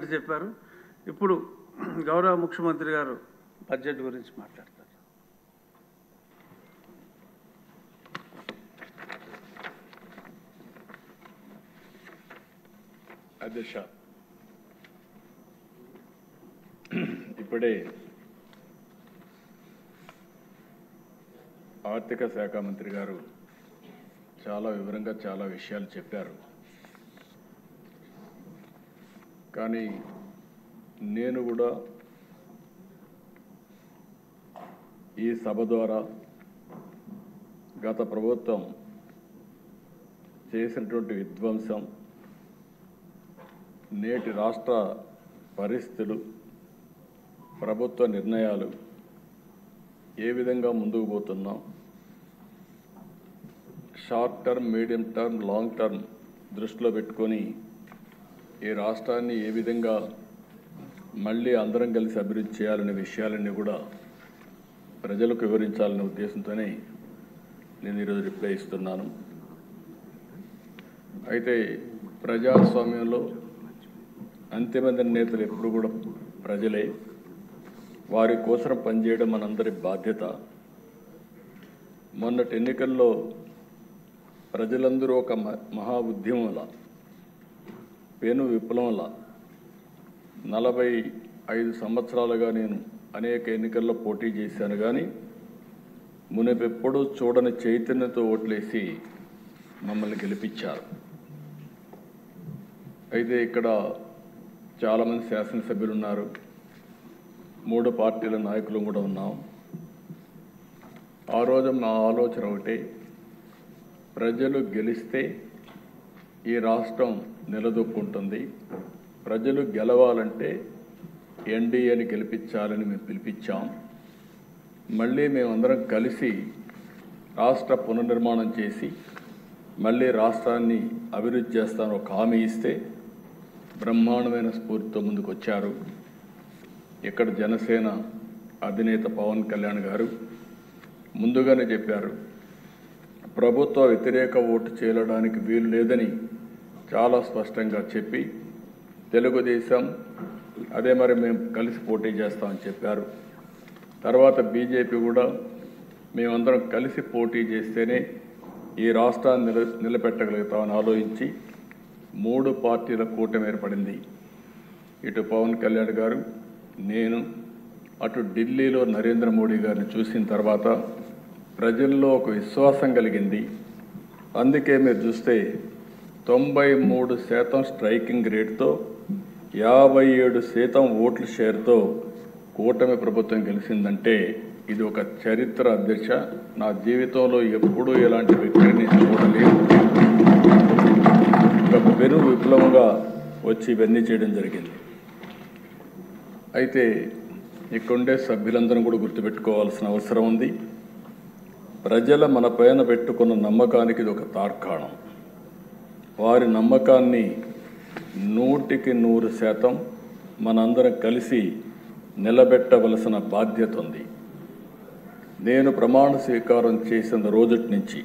చెప్పారు. ఇప్పుడు గౌరవ ముఖ్యమంత్రి గారు బడ్జెట్ గురించి మాట్లాడతారు. అధ్యక్ష, ఇప్పుడే ఆర్థిక శాఖ మంత్రి గారు చాలా వివరంగా చాలా విషయాలు చెప్పారు. కానీ నేను కూడా ఈ సభ ద్వారా గత ప్రభుత్వం చేసినటువంటి విధ్వంసం, నేటి రాష్ట్ర పరిస్థితులు, ప్రభుత్వ నిర్ణయాలు ఏ విధంగా ముందుకు పోతున్నాం, short term, medium term, long term దృష్టిలో పెట్టుకొని ఈ రాష్ట్రాన్ని ఏ విధంగా మళ్ళీ అందరం కలిసి అభివృద్ధి చేయాలనే విషయాలన్నీ కూడా ప్రజలకు వివరించాలనే ఉద్దేశంతోనే నేను ఈరోజు రిప్లై ఇస్తున్నాను. అయితే ప్రజాస్వామ్యంలో అంతిమ నేతలు ఎప్పుడు కూడా ప్రజలే, వారి కోసం పనిచేయడం మనందరి బాధ్యత. మొన్నటి ఎన్నికల్లో ప్రజలందరూ ఒక మహా ఉద్యమంలా, పెను విప్లవంలా, 45 సంవత్సరాలుగా నేను అనేక ఎన్నికల్లో పోటీ చేశాను. కానీ మునుపెప్పుడూ చూడని చైతన్యంతో ఓట్లేసి మమ్మల్ని గెలిపించారు. అయితే ఇక్కడ చాలామంది శాసనసభ్యులు ఉన్నారు, 3 పార్టీల నాయకులు కూడా ఉన్నాం. ఆ రోజు నా ఆలోచన ఒకటే, ప్రజలు గెలిస్తే ఈ రాష్ట్రం నిలదొక్కుంటుంది, ప్రజలు గెలవాలంటే ఎన్డీఏని గెలిపించాలని మేము పిలిపించాం. మళ్ళీ మేమందరం కలిసి రాష్ట్ర పునర్నిర్మాణం చేసి మళ్ళీ రాష్ట్రాన్ని అభివృద్ధి చేస్తాను ఒక హామీ ఇస్తే బ్రహ్మాండమైన స్ఫూర్తితో ముందుకు వచ్చారు. ఇక్కడ జనసేన అధినేత పవన్ కళ్యాణ్ గారు ముందుగానే చెప్పారు, ప్రభుత్వ వ్యతిరేక ఓటు చేయడానికి వీలు లేదని చాలా స్పష్టంగా చెప్పి, తెలుగుదేశం అదే మరి మేము కలిసి పోటీ చేస్తామని చెప్పారు. తర్వాత బీజేపీ కూడా మేమందరం కలిసి పోటీ చేస్తేనే ఈ రాష్ట్రాన్ని నిలబెట్టగలుగుతామని ఆలోచించి 3 పార్టీల కూటమి ఏర్పడింది. ఇటు పవన్ కళ్యాణ్ గారు, నేను, అటు ఢిల్లీలో నరేంద్ర మోడీ గారిని చూసిన తర్వాత ప్రజల్లో ఒక విశ్వాసం కలిగింది. అందుకే మీరు చూస్తే 93% స్ట్రైకింగ్ రేట్తో 57% ఓట్ల షేర్తో కూటమి ప్రభుత్వం గెలిచిందంటే ఇది ఒక చరిత్ర అధ్యక్ష. నా జీవితంలో ఎప్పుడూ ఇలాంటి వ్యక్తిని చూడలేదు. ఒక పెను విప్లవంగా వచ్చి ఇవన్నీ చేయడం జరిగింది. అయితే ఇక్కడుండే సభ్యులందరం కూడా గుర్తుపెట్టుకోవాల్సిన అవసరం ఉంది. ప్రజల మన పైన పెట్టుకున్న నమ్మకానికి ఇది ఒక తార్కాణం. వారి నమ్మకాన్ని 100% మనందరం కలిసి నిలబెట్టవలసిన బాధ్యత ఉంది. నేను ప్రమాణ స్వీకారం చేసిన రోజుటి నుంచి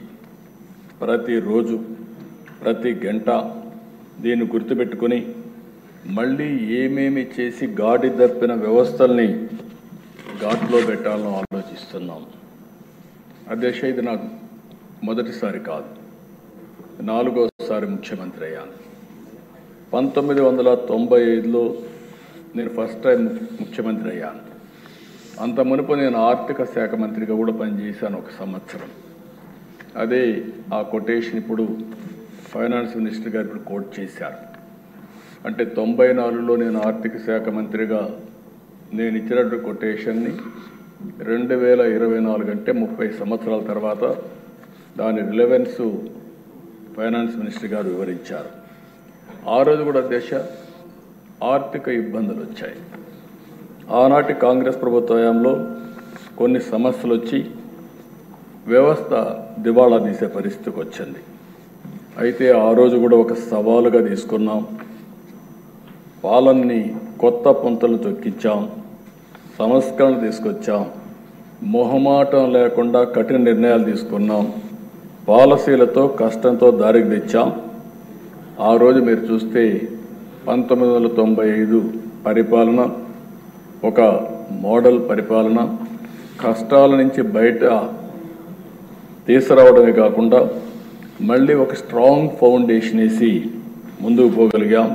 ప్రతిరోజు, ప్రతి గంట దీన్ని గుర్తుపెట్టుకొని మళ్ళీ ఏమేమి చేసి గాడి తప్పిన వ్యవస్థల్ని ఘాట్లో పెట్టాలని ఆలోచిస్తున్నాం. అధ్యక్ష, ఇది నాకు మొదటిసారి కాదు, 4వసారి ముఖ్యమంత్రి అయ్యాను. 1995లో నేను ఫస్ట్ టైం ముఖ్యమంత్రి అయ్యాను. అంత మునుపు నేను ఆర్థిక శాఖ మంత్రిగా కూడా పనిచేశాను 1 సంవత్సరం. అదే ఆ కొటేషన్ ఇప్పుడు ఫైనాన్స్ మినిస్టర్ గారు ఇప్పుడు కోట్ చేశారు. అంటే 94లో నేను ఆర్థిక శాఖ మంత్రిగా నేను ఇచ్చినటువంటి కొటేషన్ని 2024 అంటే 30 సంవత్సరాల తర్వాత దాని రిలవెన్సు ఫైనాన్స్ మినిస్టర్ గారు వివరించారు. ఆ రోజు కూడా అధ్యక్ష ఆర్థిక ఇబ్బందులు వచ్చాయి. ఆనాటి కాంగ్రెస్ ప్రభుత్వ హయాంలో కొన్ని సమస్యలు వచ్చి వ్యవస్థ దివాళా తీసే పరిస్థితికి వచ్చింది. అయితే ఆ రోజు కూడా ఒక సవాలుగా తీసుకున్నాం. పాలనని కొత్త పుంతలు తొక్కించాం, సంస్కరణ తీసుకొచ్చాం, మొహమాటం లేకుండా కఠిన నిర్ణయాలు తీసుకున్నాం, పాలసీలతో కష్టంతో దారికి తెచ్చాం. ఆ రోజు మీరు చూస్తే 1995 పరిపాలన ఒక మోడల్ పరిపాలన, కష్టాల నుంచి బయట తీసుకురావడమే కాకుండా మళ్ళీ ఒక స్ట్రాంగ్ ఫౌండేషన్ వేసి ముందుకు పోగలిగాం.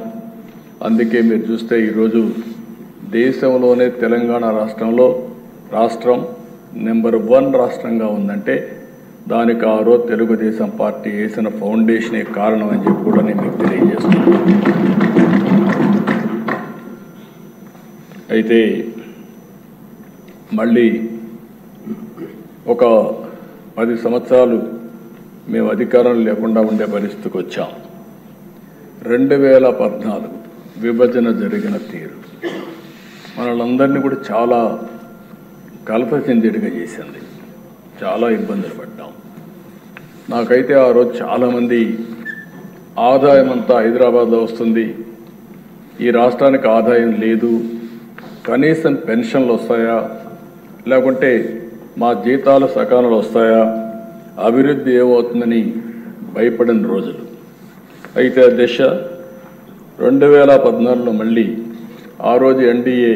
అందుకే మీరు చూస్తే ఈరోజు దేశంలోనే తెలంగాణ రాష్ట్రం నెంబర్ 1 రాష్ట్రంగా ఉందంటే దానికి ఆ రోజు తెలుగుదేశం పార్టీ వేసిన ఫౌండేషనే కారణం అని చెప్పి కూడా నేను మీకు తెలియజేస్తున్నాను. అయితే మళ్ళీ ఒక 10 సంవత్సరాలు మేము అధికారం లేకుండా ఉండే పరిస్థితికి వచ్చాం. 2014 విభజన జరిగిన తీరు మనలందరినీ కూడా చాలా కలత చెందేట్టుగా చేసింది. చాలా ఇబ్బందులు పడ్డాం. నాకైతే ఆ రోజు చాలామంది ఆదాయం అంతా హైదరాబాద్లో వస్తుంది, ఈ రాష్ట్రానికి ఆదాయం లేదు, కనీసం పెన్షన్లు వస్తాయా, లేకుంటే మా జీతాలు సకాలంలో వస్తాయా, అభివృద్ధి ఏమవుతుందని భయపడిన రోజులు. అయితే ఆ దిశ 2014లో మళ్ళీ ఆ రోజు ఎన్డీఏ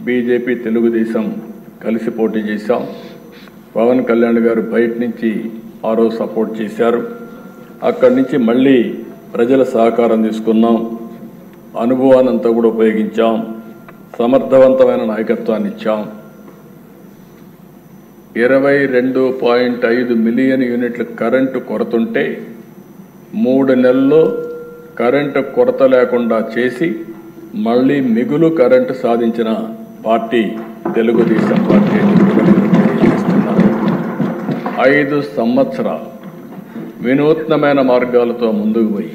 బీజేపీ తెలుగుదేశం కలిసి పోటీ చేశాం. పవన్ కళ్యాణ్ గారు బయట నుంచి ఆ రోజు సపోర్ట్ చేశారు. అక్కడి నుంచి మళ్ళీ ప్రజల సహకారం తీసుకున్నాం, అనుభవాన్ని అంతా కూడా ఉపయోగించాం, సమర్థవంతమైన నాయకత్వాన్ని ఇచ్చాం. 22.5 మిలియన్ యూనిట్ల కరెంటు కొరతుంటే 3 నెలల్లో కరెంటు కొరత లేకుండా చేసి మళ్ళీ మిగులు కరెంటు సాధించిన పార్టీ తెలుగుదేశం పార్టీ అని కూడా నేను తెలియజేస్తున్నాను. 5 సంవత్సరాలు వినూత్నమైన మార్గాలతో ముందుకు పోయి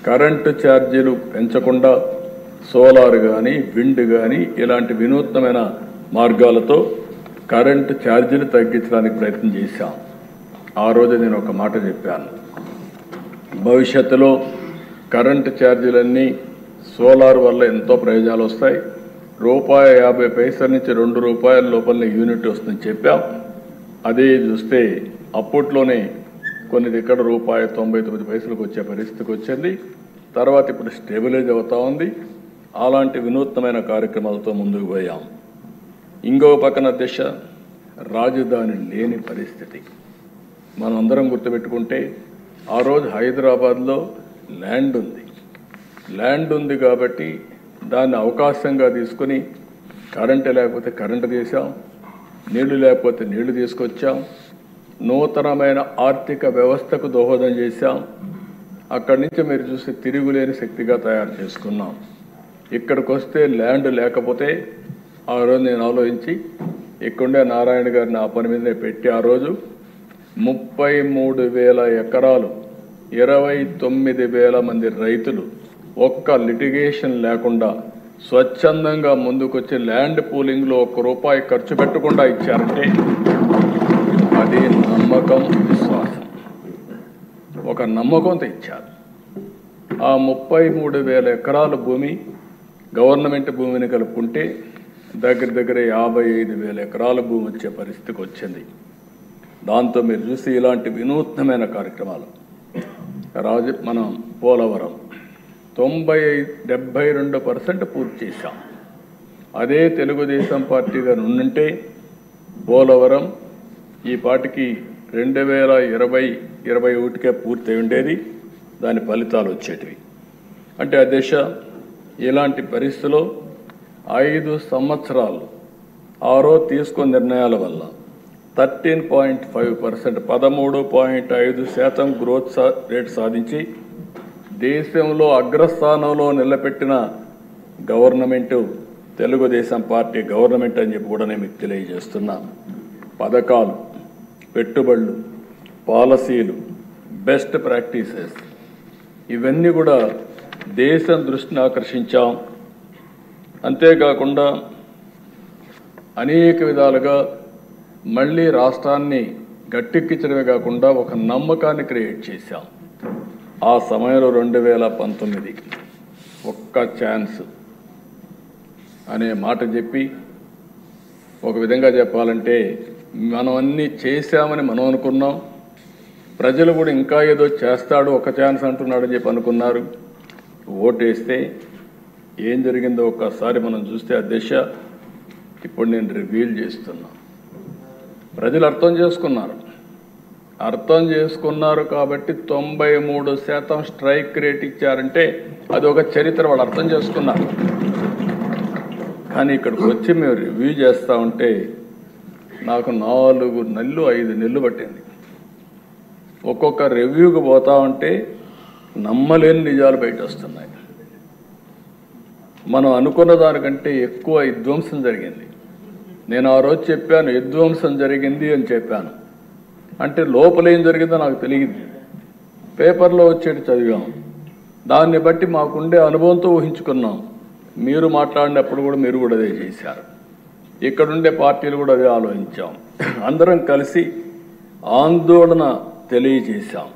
కరెంటు ఛార్జీలు పెంచకుండా సోలార్ కానీ విండ్ కానీ ఇలాంటి వినూత్నమైన మార్గాలతో కరెంటు ఛార్జీలు తగ్గించడానికి ప్రయత్నం చేశాం. ఆ రోజు నేను ఒక మాట చెప్పాను, భవిష్యత్తులో కరెంటు ఛార్జీలన్నీ సోలార్ వల్ల ఎంతో ప్రయోజనాలు వస్తాయి, ₹1.50 నుంచి ₹2 లోపలనే యూనిట్ వస్తుందని చెప్పాం. అదే చూస్తే అప్పట్లోనే కొన్ని దగ్గర ₹1.99 వచ్చే పరిస్థితికి వచ్చింది. తర్వాత ఇప్పుడు స్టెబిలైజ్ అవుతా ఉంది. అలాంటి వినూత్నమైన కార్యక్రమాలతో ముందుకు పోయాం. ఇంకో పక్కన దిశ రాజధాని లేని పరిస్థితి. మనం అందరం గుర్తుపెట్టుకుంటే ఆ రోజు హైదరాబాద్లో ల్యాండ్ ఉంది కాబట్టి దాన్ని అవకాశంగా తీసుకుని కరెంటు లేకపోతే కరెంటు తీసాం, నీళ్లు లేకపోతే నీళ్లు తీసుకొచ్చాం, నూతనమైన ఆర్థిక వ్యవస్థకు దోహదం చేశాం. అక్కడి నుంచి మీరు చూస్తే తిరుగులేని శక్తిగా తయారు చేసుకున్నాం. ఇక్కడికి వస్తే ల్యాండ్ లేకపోతే ఆ రోజు నేను ఆలోచించి ఇక్కడే నారాయణ గారిని ఆ పని మీదనే పెట్టి ఆ రోజు 33,000 ఎకరాలు 29,000 మంది రైతులు ఒక్క లిటిగేషన్ లేకుండా స్వచ్ఛందంగా ముందుకొచ్చి ల్యాండ్ పూలింగ్లో ₹1 ఖర్చు పెట్టకుండా ఇచ్చారంటే అది నమ్మకం, విశ్వాసం. ఒక నమ్మకంతో ఇచ్చారు. ఆ 33,000 ఎకరాల భూమి గవర్నమెంట్ భూమిని కలుపుకుంటే దగ్గర 55,000 ఎకరాల భూమి వచ్చే పరిస్థితికి వచ్చింది. దాంతో మీరు చూసి ఇలాంటి వినూత్నమైన కార్యక్రమాలు మనం పోలవరం 72% పూర్తి చేశాం. అదే తెలుగుదేశం పార్టీగా ఉండుంటే పోలవరం ఈ పాటికి 2020-21కే పూర్తి అయి ఉండేది, దాని ఫలితాలు వచ్చేటివి. అంటే ఆ దిశ ఇలాంటి పరిస్థితుల్లో 5 సంవత్సరాలు ఆరో తీసుకున్న నిర్ణయాల వల్ల 13.5% 13.5% గ్రోత్ రేట్ సాధించి దేశంలో అగ్రస్థానంలో నిలబెట్టిన గవర్నమెంటు తెలుగుదేశం పార్టీ గవర్నమెంట్ అని చెప్పి కూడా నేను మీకు తెలియజేస్తున్నా. పథకాలు, పెట్టుబడులు, పాలసీలు, బెస్ట్ ప్రాక్టీసెస్ ఇవన్నీ కూడా దేశం దృష్టిని ఆకర్షించాం. అంతేకాకుండా అనేక విధాలుగా మళ్ళీ రాష్ట్రాన్ని గట్టెక్కించడమే కాకుండా ఒక నమ్మకాన్ని క్రియేట్ చేశాం. ఆ సమయంలో 2019 ఒక్క ఛాన్స్ అనే మాట చెప్పి ఒక విధంగా చెప్పాలంటే మనం అన్నీ చేశామని మనం అనుకున్నాం. ప్రజలు కూడా ఇంకా ఏదో చేస్తాడు, ఒక ఛాన్స్ అంటున్నాడని చెప్పి అనుకున్నారు. ఓటేస్తే ఏం జరిగిందో ఒక్కసారి మనం చూస్తే అధ్యక్ష ఇప్పుడు నేను రివీల్ చేస్తున్నా. ప్రజలు అర్థం చేసుకున్నారు కాబట్టి 93% స్ట్రైక్ రేట్ ఇచ్చారంటే అది ఒక చరిత్ర, వాళ్ళు అర్థం చేసుకున్నారు. కానీ ఇక్కడికి వచ్చి మేము రివ్యూ చేస్తూ ఉంటే నాకు 4 నెలలు 5 నెలలు పట్టింది. ఒక్కొక్క రివ్యూకి పోతా ఉంటే నమ్మలేని నిజాలు బయట వస్తున్నాయి. మనం అనుకున్న దానికంటే ఎక్కువ విధ్వంసం జరిగింది. నేను ఆ రోజు చెప్పాను విధ్వంసం జరిగింది అని చెప్పాను. అంటే లోపల ఏం జరిగిందో నాకు తెలియదు, పేపర్లో వచ్చేటి చదివాం. దాన్ని బట్టి మాకుండే అనుభవంతో ఊహించుకున్నాం. మీరు మాట్లాడినప్పుడు కూడా మీరు కూడా అదే చేశారు. ఇక్కడుండే పార్టీలు కూడా అదే ఆలోచించాం. అందరం కలిసి ఆందోళన తెలియజేశాం.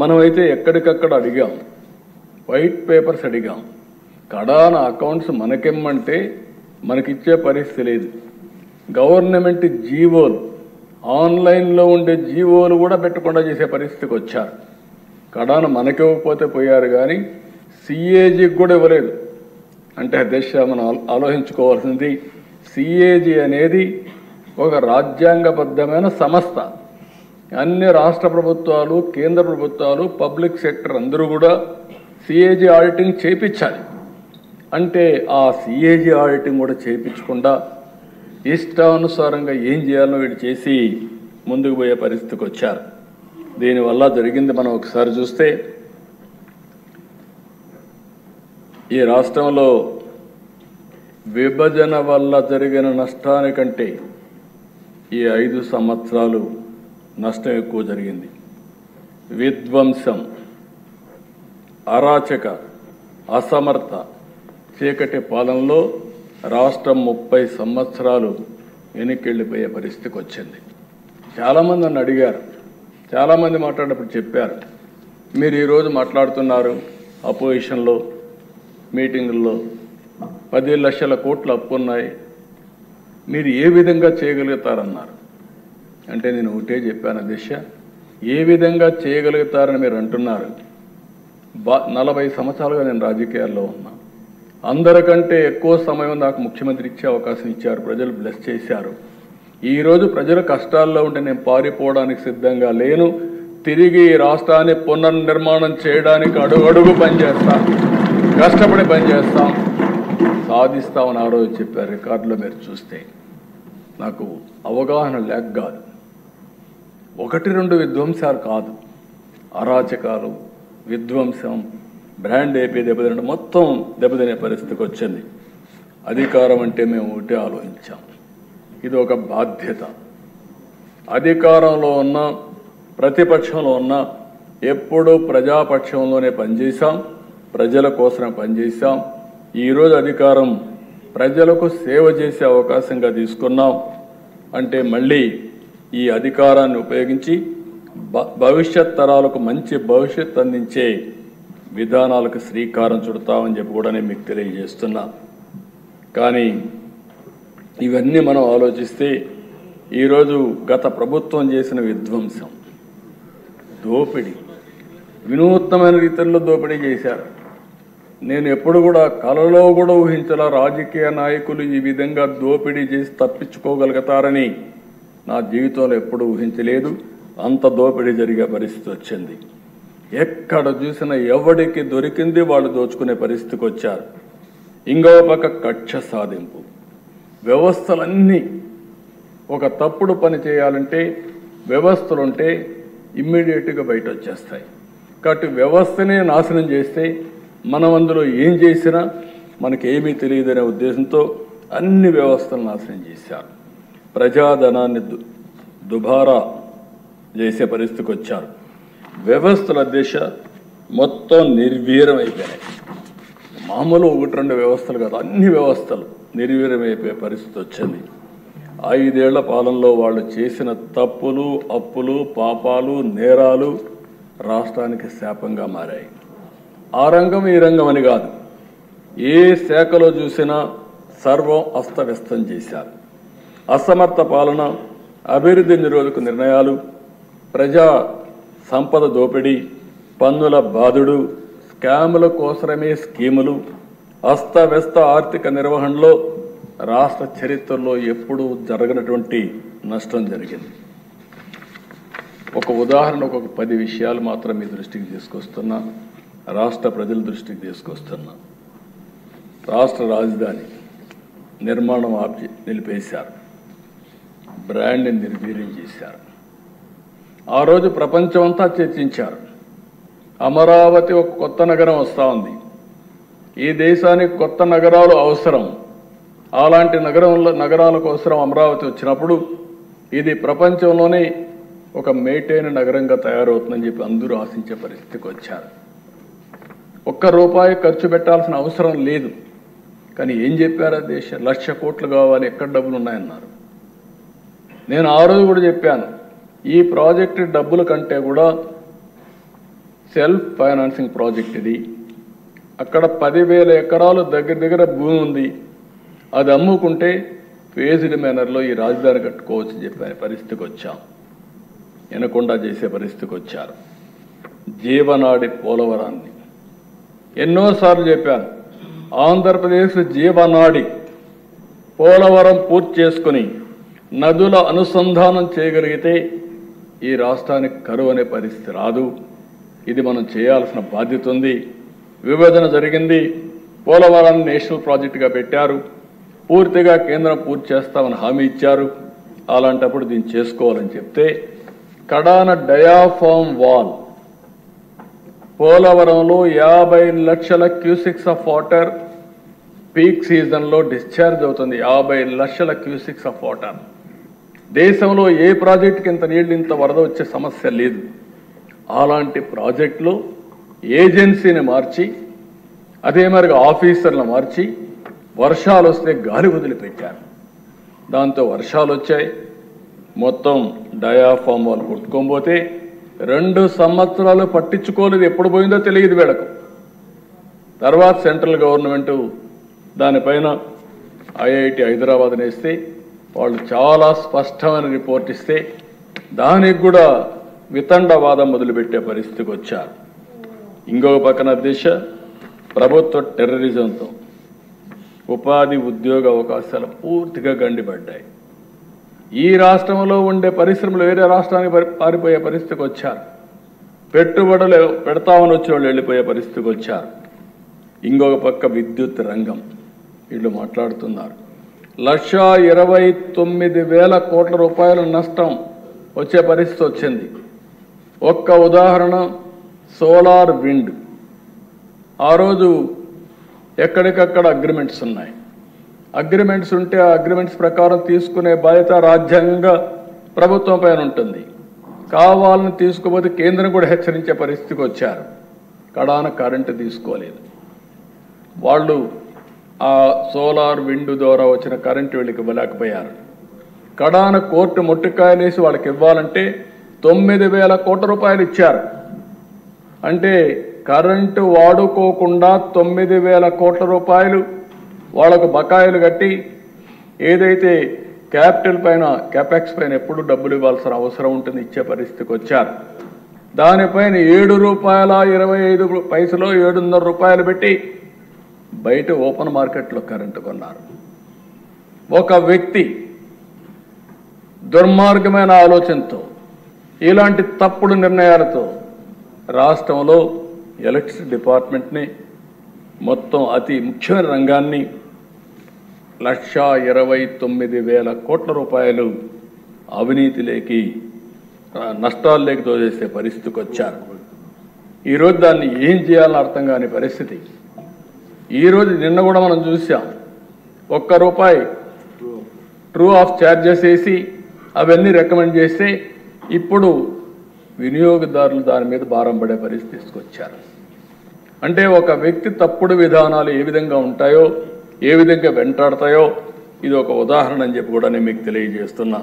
మనమైతే ఎక్కడికక్కడ అడిగాం, వైట్ పేపర్స్ అడిగాం. కడాన అకౌంట్స్ మనకెమ్మంటే మనకిచ్చే పరిస్థితి లేదు. గవర్నమెంట్ జీవోలు, ఆన్లైన్లో ఉండే జీవోలు కూడా పెట్టకుండా చేసే పరిస్థితికి వచ్చారు. కడాన మనకివ్వకపోతే పోయారు, కానీ సిఏజీకి కూడా ఇవ్వలేదు. అంటే దేశ మనం ఆలోచించుకోవాల్సింది, సిఏజీ అనేది ఒక రాజ్యాంగబద్ధమైన సంస్థ. అన్ని రాష్ట్ర ప్రభుత్వాలు, కేంద్ర ప్రభుత్వాలు, పబ్లిక్ సెక్టర్ అందరూ కూడా సిఏజీ ఆడిటింగ్ చేయించాలి. అంటే ఆ సిఏజీ ఆడిటింగ్ కూడా చేయించకుండా ఇష్టానుసారంగా ఏం చేయాలో వీడు చేసి ముందుకు పోయే పరిస్థితికి వచ్చారు. దీనివల్ల జరిగింది మనం ఒకసారి చూస్తే, ఈ రాష్ట్రంలో విభజన వల్ల జరిగిన నష్టానికంటే ఈ 5 సంవత్సరాలు నష్టం ఎక్కువ జరిగింది. విధ్వంసం, అరాచక, అసమర్థ, చీకటి పాలనలో రాష్ట్రం 30 సంవత్సరాలు వెనక్కి పరిస్థితికి వచ్చింది. చాలామంది నన్ను అడిగారు, చాలామంది మాట్లాడేటప్పుడు చెప్పారు, మీరు ఈరోజు మాట్లాడుతున్నారు అపోజిషన్లో మీటింగుల్లో 10 లక్షల కోట్ల అప్పు ఉన్నాయి, మీరు ఏ విధంగా చేయగలుగుతారన్నారు. అంటే నేను ఒకటే చెప్పాను దిశ, ఏ విధంగా చేయగలుగుతారని మీరు అంటున్నారు. 40 సంవత్సరాలుగా నేను రాజకీయాల్లో ఉన్నా. అందరికంటే ఎక్కువ సమయం నాకు ముఖ్యమంత్రి ఇచ్చే అవకాశం ఇచ్చారు, ప్రజలు బ్లెస్ చేశారు. ఈరోజు ప్రజలు కష్టాల్లో ఉంటే నేను పారిపోవడానికి సిద్ధంగా లేను. తిరిగి ఈ రాష్ట్రాన్ని పునర్నిర్మాణం చేయడానికి అడుగడుగు పనిచేస్తాం, కష్టపడి పనిచేస్తాం, సాధిస్తామని ఆ రోజు చెప్పారు. రికార్డులో మీరు చూస్తే నాకు అవగాహన లేక కాదు, 1-2 విధ్వంసాలు కాదు, అరాచకాలు, విధ్వంసం, బ్రాండ్ ఏపీ దెబ్బతిన మొత్తం దెబ్బతినే పరిస్థితికి వచ్చింది. అధికారం అంటే మేము ఒకటే ఆలోచించాం, ఇది ఒక బాధ్యత. అధికారంలో ఉన్న ప్రతిపక్షంలో ఉన్న ఎప్పుడూ ప్రజాపక్షంలోనే పనిచేశాం, ప్రజల కోసమే పనిచేశాం. ఈరోజు అధికారం ప్రజలకు సేవ చేసే అవకాశంగా తీసుకున్నాం. అంటే మళ్ళీ ఈ అధికారాన్ని ఉపయోగించి భవిష్యత్ తరాలకు మంచి భవిష్యత్ అందించే విధానాలకు శ్రీకారం చుడతామని చెప్పి కూడా నేను మీకు తెలియజేస్తున్నా. కానీ ఇవన్నీ మనం ఆలోచిస్తే ఈరోజు గత ప్రభుత్వం చేసిన విధ్వంసం, దోపిడీ, వినూత్నమైన రీతిలో దోపిడీ చేశారు. నేను ఎప్పుడు కూడా కలలో కూడా ఊహించలా రాజకీయ నాయకులు ఈ విధంగా దోపిడీ చేసి తప్పించుకోగలుగుతారని నా జీవితంలో ఎప్పుడు ఊహించలేదు. అంత దోపిడీ జరిగే పరిస్థితి వచ్చింది. ఎక్కడ చూసినా ఎవడికి దొరికింది వాళ్ళు దోచుకునే పరిస్థితికి వచ్చారు. ఇంకో పక్క కక్ష సాధింపు, వ్యవస్థలన్నీ ఒక తప్పుడు పని చేయాలంటే వ్యవస్థలుంటే ఇమ్మీడియట్గా బయట వచ్చేస్తాయి. కాబట్టి వ్యవస్థనే నాశనం చేస్తే మనం అందులో ఏం చేసినా మనకేమీ తెలియదనే ఉద్దేశంతో అన్ని వ్యవస్థలు నాశనం చేశారు. ప్రజాధనాన్ని దుబారా చేసే పరిస్థితికి వచ్చారు. వ్యవస్థల దిశ మొత్తం నిర్వీర్యం అయిపోయినాయి. మామూలు 1-2 వ్యవస్థలు కాదు, అన్ని వ్యవస్థలు నిర్వీర్యమైపోయే పరిస్థితి వచ్చింది. 5 ఏళ్ల పాలనలో వాళ్ళు చేసిన తప్పులు, అప్పులు, పాపాలు, నేరాలు రాష్ట్రానికి శాపంగా మారాయి. ఆ రంగం ఈ రంగం అని కాదు, ఏ శాఖలో చూసినా సర్వం అస్తవ్యస్తం చేశారు. అసమర్థ పాలన, అభివృద్ధి నిరోధక నిర్ణయాలు, ప్రజా సంపద దోపిడీ, పన్నుల బాధుడు, స్కాముల కోసమే స్కీములు, అస్తవ్యస్త ఆర్థిక నిర్వహణలో రాష్ట్ర చరిత్రలో ఎప్పుడూ జరగనటువంటి నష్టం జరిగింది. ఒక ఉదాహరణకు ఒక 10 విషయాలు మాత్రం మీ దృష్టికి తీసుకొస్తున్నా, రాష్ట్ర ప్రజల దృష్టికి తీసుకొస్తున్నా. రాష్ట్ర రాజధాని నిర్మాణం నిలిపేశారు, బ్రాండ్ని నిర్వీర్యం చేశారు. ఆ రోజు ప్రపంచమంతా చర్చించారు. అమరావతి ఒక కొత్త నగరం వస్తూ ఉంది, ఈ దేశానికి కొత్త నగరాలు అవసరం, అలాంటి నగరాలకు అవసరం అమరావతి వచ్చినప్పుడు ఇది ప్రపంచంలోనే ఒక మేటైన నగరంగా తయారవుతుందని చెప్పి అందరూ ఆశించే పరిస్థితికి వచ్చారు. ₹1 ఖర్చు పెట్టాల్సిన అవసరం లేదు. కానీ ఏం చెప్పారు? దేశం 1,00,000 కోట్లు కావాలి, ఎక్కడ డబ్బులు ఉన్నాయన్నారు. నేను ఆ రోజు కూడా చెప్పాను, ఈ ప్రాజెక్టు డబ్బుల కంటే కూడా సెల్ఫ్ ఫైనాన్సింగ్ ప్రాజెక్ట్ ఇది. అక్కడ 10,000 ఎకరాలు దగ్గర భూమి ఉంది, అది అమ్ముకుంటే ఫేజ్డ్ మేనర్లో ఈ రాజధాని కట్టుకోవచ్చు చెప్పే పరిస్థితికి వచ్చాం. వినకుండా చేసే పరిస్థితికి వచ్చారు. జీవనాడి పోలవరాన్ని ఎన్నోసార్లు చెప్పాను, ఆంధ్రప్రదేశ్ జీవనాడి పోలవరం పూర్తి చేసుకుని నదుల అనుసంధానం చేయగలిగితే ఈ రాష్ట్రానికి కరువు అనే పరిస్థితి రాదు. ఇది మనం చేయాల్సిన బాధ్యత ఉంది. విభజన జరిగింది, పోలవరాన్ని నేషనల్ ప్రాజెక్టుగా పెట్టారు, పూర్తిగా కేంద్రం పూర్తి చేస్తామని హామీ ఇచ్చారు. అలాంటప్పుడు దీన్ని చేసుకోవాలని చెప్తే కడాన డయాఫామ్ వాల్ పోలవరంలో 50 లక్షల క్యూసిక్స్ ఆఫ్ వాటర్ పీక్ సీజన్లో డిశ్చార్జ్ అవుతుంది. 50 లక్షల క్యూసిక్స్ ఆఫ్ వాటర్. దేశంలో ఏ ప్రాజెక్టుకి ఇంత నీళ్ళు, ఇంత వరద వచ్చే సమస్య లేదు. అలాంటి ప్రాజెక్టులో ఏజెన్సీని మార్చి, అదే మరిగా ఆఫీసర్లను మార్చి, వర్షాలు వస్తే గాలి వదిలిపెట్టారు. దాంతో వర్షాలు వచ్చాయి, మొత్తం డయాఫామ్ వాళ్ళు కొట్టుకోబోతే 2 సంవత్సరాలు పట్టించుకోలేదు. ఎప్పుడు పోయిందో తెలియదు వీళ్ళకు. తర్వాత సెంట్రల్ గవర్నమెంట్ దానిపైన ఐఐటి హైదరాబాద్ వేస్తే వాళ్ళు చాలా స్పష్టమైన రిపోర్ట్ ఇస్తే దానికి కూడా వితండవాదం మొదలుపెట్టే పరిస్థితికి వచ్చారు. ఇంకొక పక్కన దిశ ప్రభుత్వ టెర్రరిజంతో ఉపాధి ఉద్యోగ అవకాశాలు పూర్తిగా గండిపడ్డాయి. ఈ రాష్ట్రంలో ఉండే పరిశ్రమలు వేరే రాష్ట్రానికి పారిపోయే పరిస్థితికి వచ్చారు. పెట్టుబడులు పెడతామని వచ్చే వాళ్ళు వెళ్ళిపోయే పరిస్థితికి వచ్చారు. ఇంకొక పక్క విద్యుత్ రంగం వీళ్ళు మాట్లాడుతున్నారు. 1,29,000 కోట్ల రూపాయల నష్టం వచ్చే పరిస్థితి వచ్చింది. ఒక్క ఉదాహరణ సోలార్ విండ్. ఆ రోజు ఎక్కడికక్కడ అగ్రిమెంట్స్ ఉన్నాయి. అగ్రిమెంట్స్ ఉంటే ఆ అగ్రిమెంట్స్ ప్రకారం తీసుకునే బాధ్యత రాజ్యాంగంగా ప్రభుత్వం పైన ఉంటుంది. కావాలని తీసుకుపోతే కేంద్రం కూడా హెచ్చరించే పరిస్థితికి వచ్చారు. కడాన కరెంటు తీసుకోలేదు. వాళ్ళు ఆ సోలార్ విండ్ ద్వారా వచ్చిన కరెంటు వీళ్ళకి ఇవ్వలేకపోయారు. కడాన కోర్టు ముట్టికాయలేసి వాళ్ళకి ఇవ్వాలంటే 9,000 కోట్ల రూపాయలు ఇచ్చారు. అంటే కరెంటు వాడుకోకుండా 9,000 కోట్ల రూపాయలు వాళ్ళకు బకాయిలు కట్టి, ఏదైతే క్యాపిటల్ పైన క్యాపెక్స్ పైన ఎప్పుడు డబ్బులు ఇవ్వాల్సిన అవసరం ఉంటుంది, ఇచ్చే పరిస్థితికి వచ్చారు. దానిపైన ₹7.25 ₹7.5 పెట్టి బయట ఓపెన్ మార్కెట్లో కరెంటు కొన్నారు. ఒక వ్యక్తి దుర్మార్గమైన ఆలోచనతో, ఇలాంటి తప్పుడు నిర్ణయాలతో రాష్ట్రంలో ఎలక్ట్రిసిటీ డిపార్ట్మెంట్ని, మొత్తం అతి ముఖ్యమైన రంగాన్ని 1,29,000 కోట్ల రూపాయలు అవినీతిలోకి, నష్టాల్లోకి దోచేసే పరిస్థితికి వచ్చారు. ఈరోజు దాన్ని ఏం చేయాలని అర్థం కాని పరిస్థితి. ఈరోజు నిన్న కూడా మనం చూసాం, ₹1 ట్రూ ఆఫ్ ఛార్జెస్ వేసి అవన్నీ రికమెండ్ చేస్తే ఇప్పుడు వినియోగదారులు దాని మీద భారం పడే పరిస్థితి తీసుకొచ్చారు. అంటే ఒక వ్యక్తి తప్పుడు విధానాలు ఏ విధంగా ఉంటాయో, ఏ విధంగా వెంటాడతాయో ఇది ఒక ఉదాహరణ అని చెప్పి కూడా నేను మీకు తెలియజేస్తున్నా.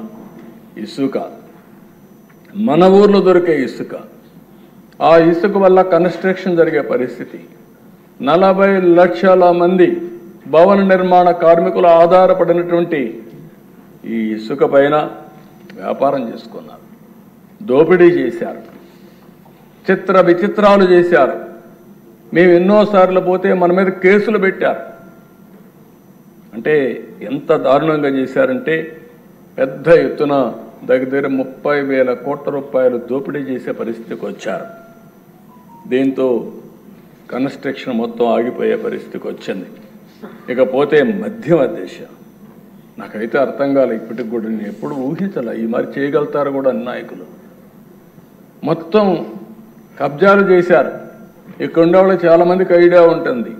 ఇసుక, మన ఊర్లో దొరికే ఇసుక, ఆ ఇసుక వల్ల కన్స్ట్రక్షన్ జరిగే పరిస్థితి. 40 లక్షల మంది భవన నిర్మాణ కార్మికులు ఆధారపడినటువంటి ఈ ఇసుక పైన వ్యాపారం చేసుకున్నారు, దోపిడీ చేశారు, చిత్ర విచిత్రాలు చేశారు. మేము ఎన్నోసార్లు పోతే మన మీద కేసులు పెట్టారు. అంటే ఎంత దారుణంగా చేశారంటే పెద్ద ఎత్తున దగ్గర 30,000 కోట్ల రూపాయలు దోపిడీ చేసే పరిస్థితికి వచ్చారు. దీంతో కన్స్ట్రక్షన్ మొత్తం ఆగిపోయే పరిస్థితికి వచ్చింది. ఇకపోతే మధ్యం అధ్యక్ష, నాకైతే అర్థం కాలే ఇప్పటికి కూడా, నేను ఎప్పుడు ఊహించాల ఈ మరి చేయగలుగుతారు కూడా నాయకులు. మొత్తం కబ్జాలు చేశారు. ఇక్కడ ఉండే వాళ్ళు చాలామందికి ఐడియా ఉంటుంది.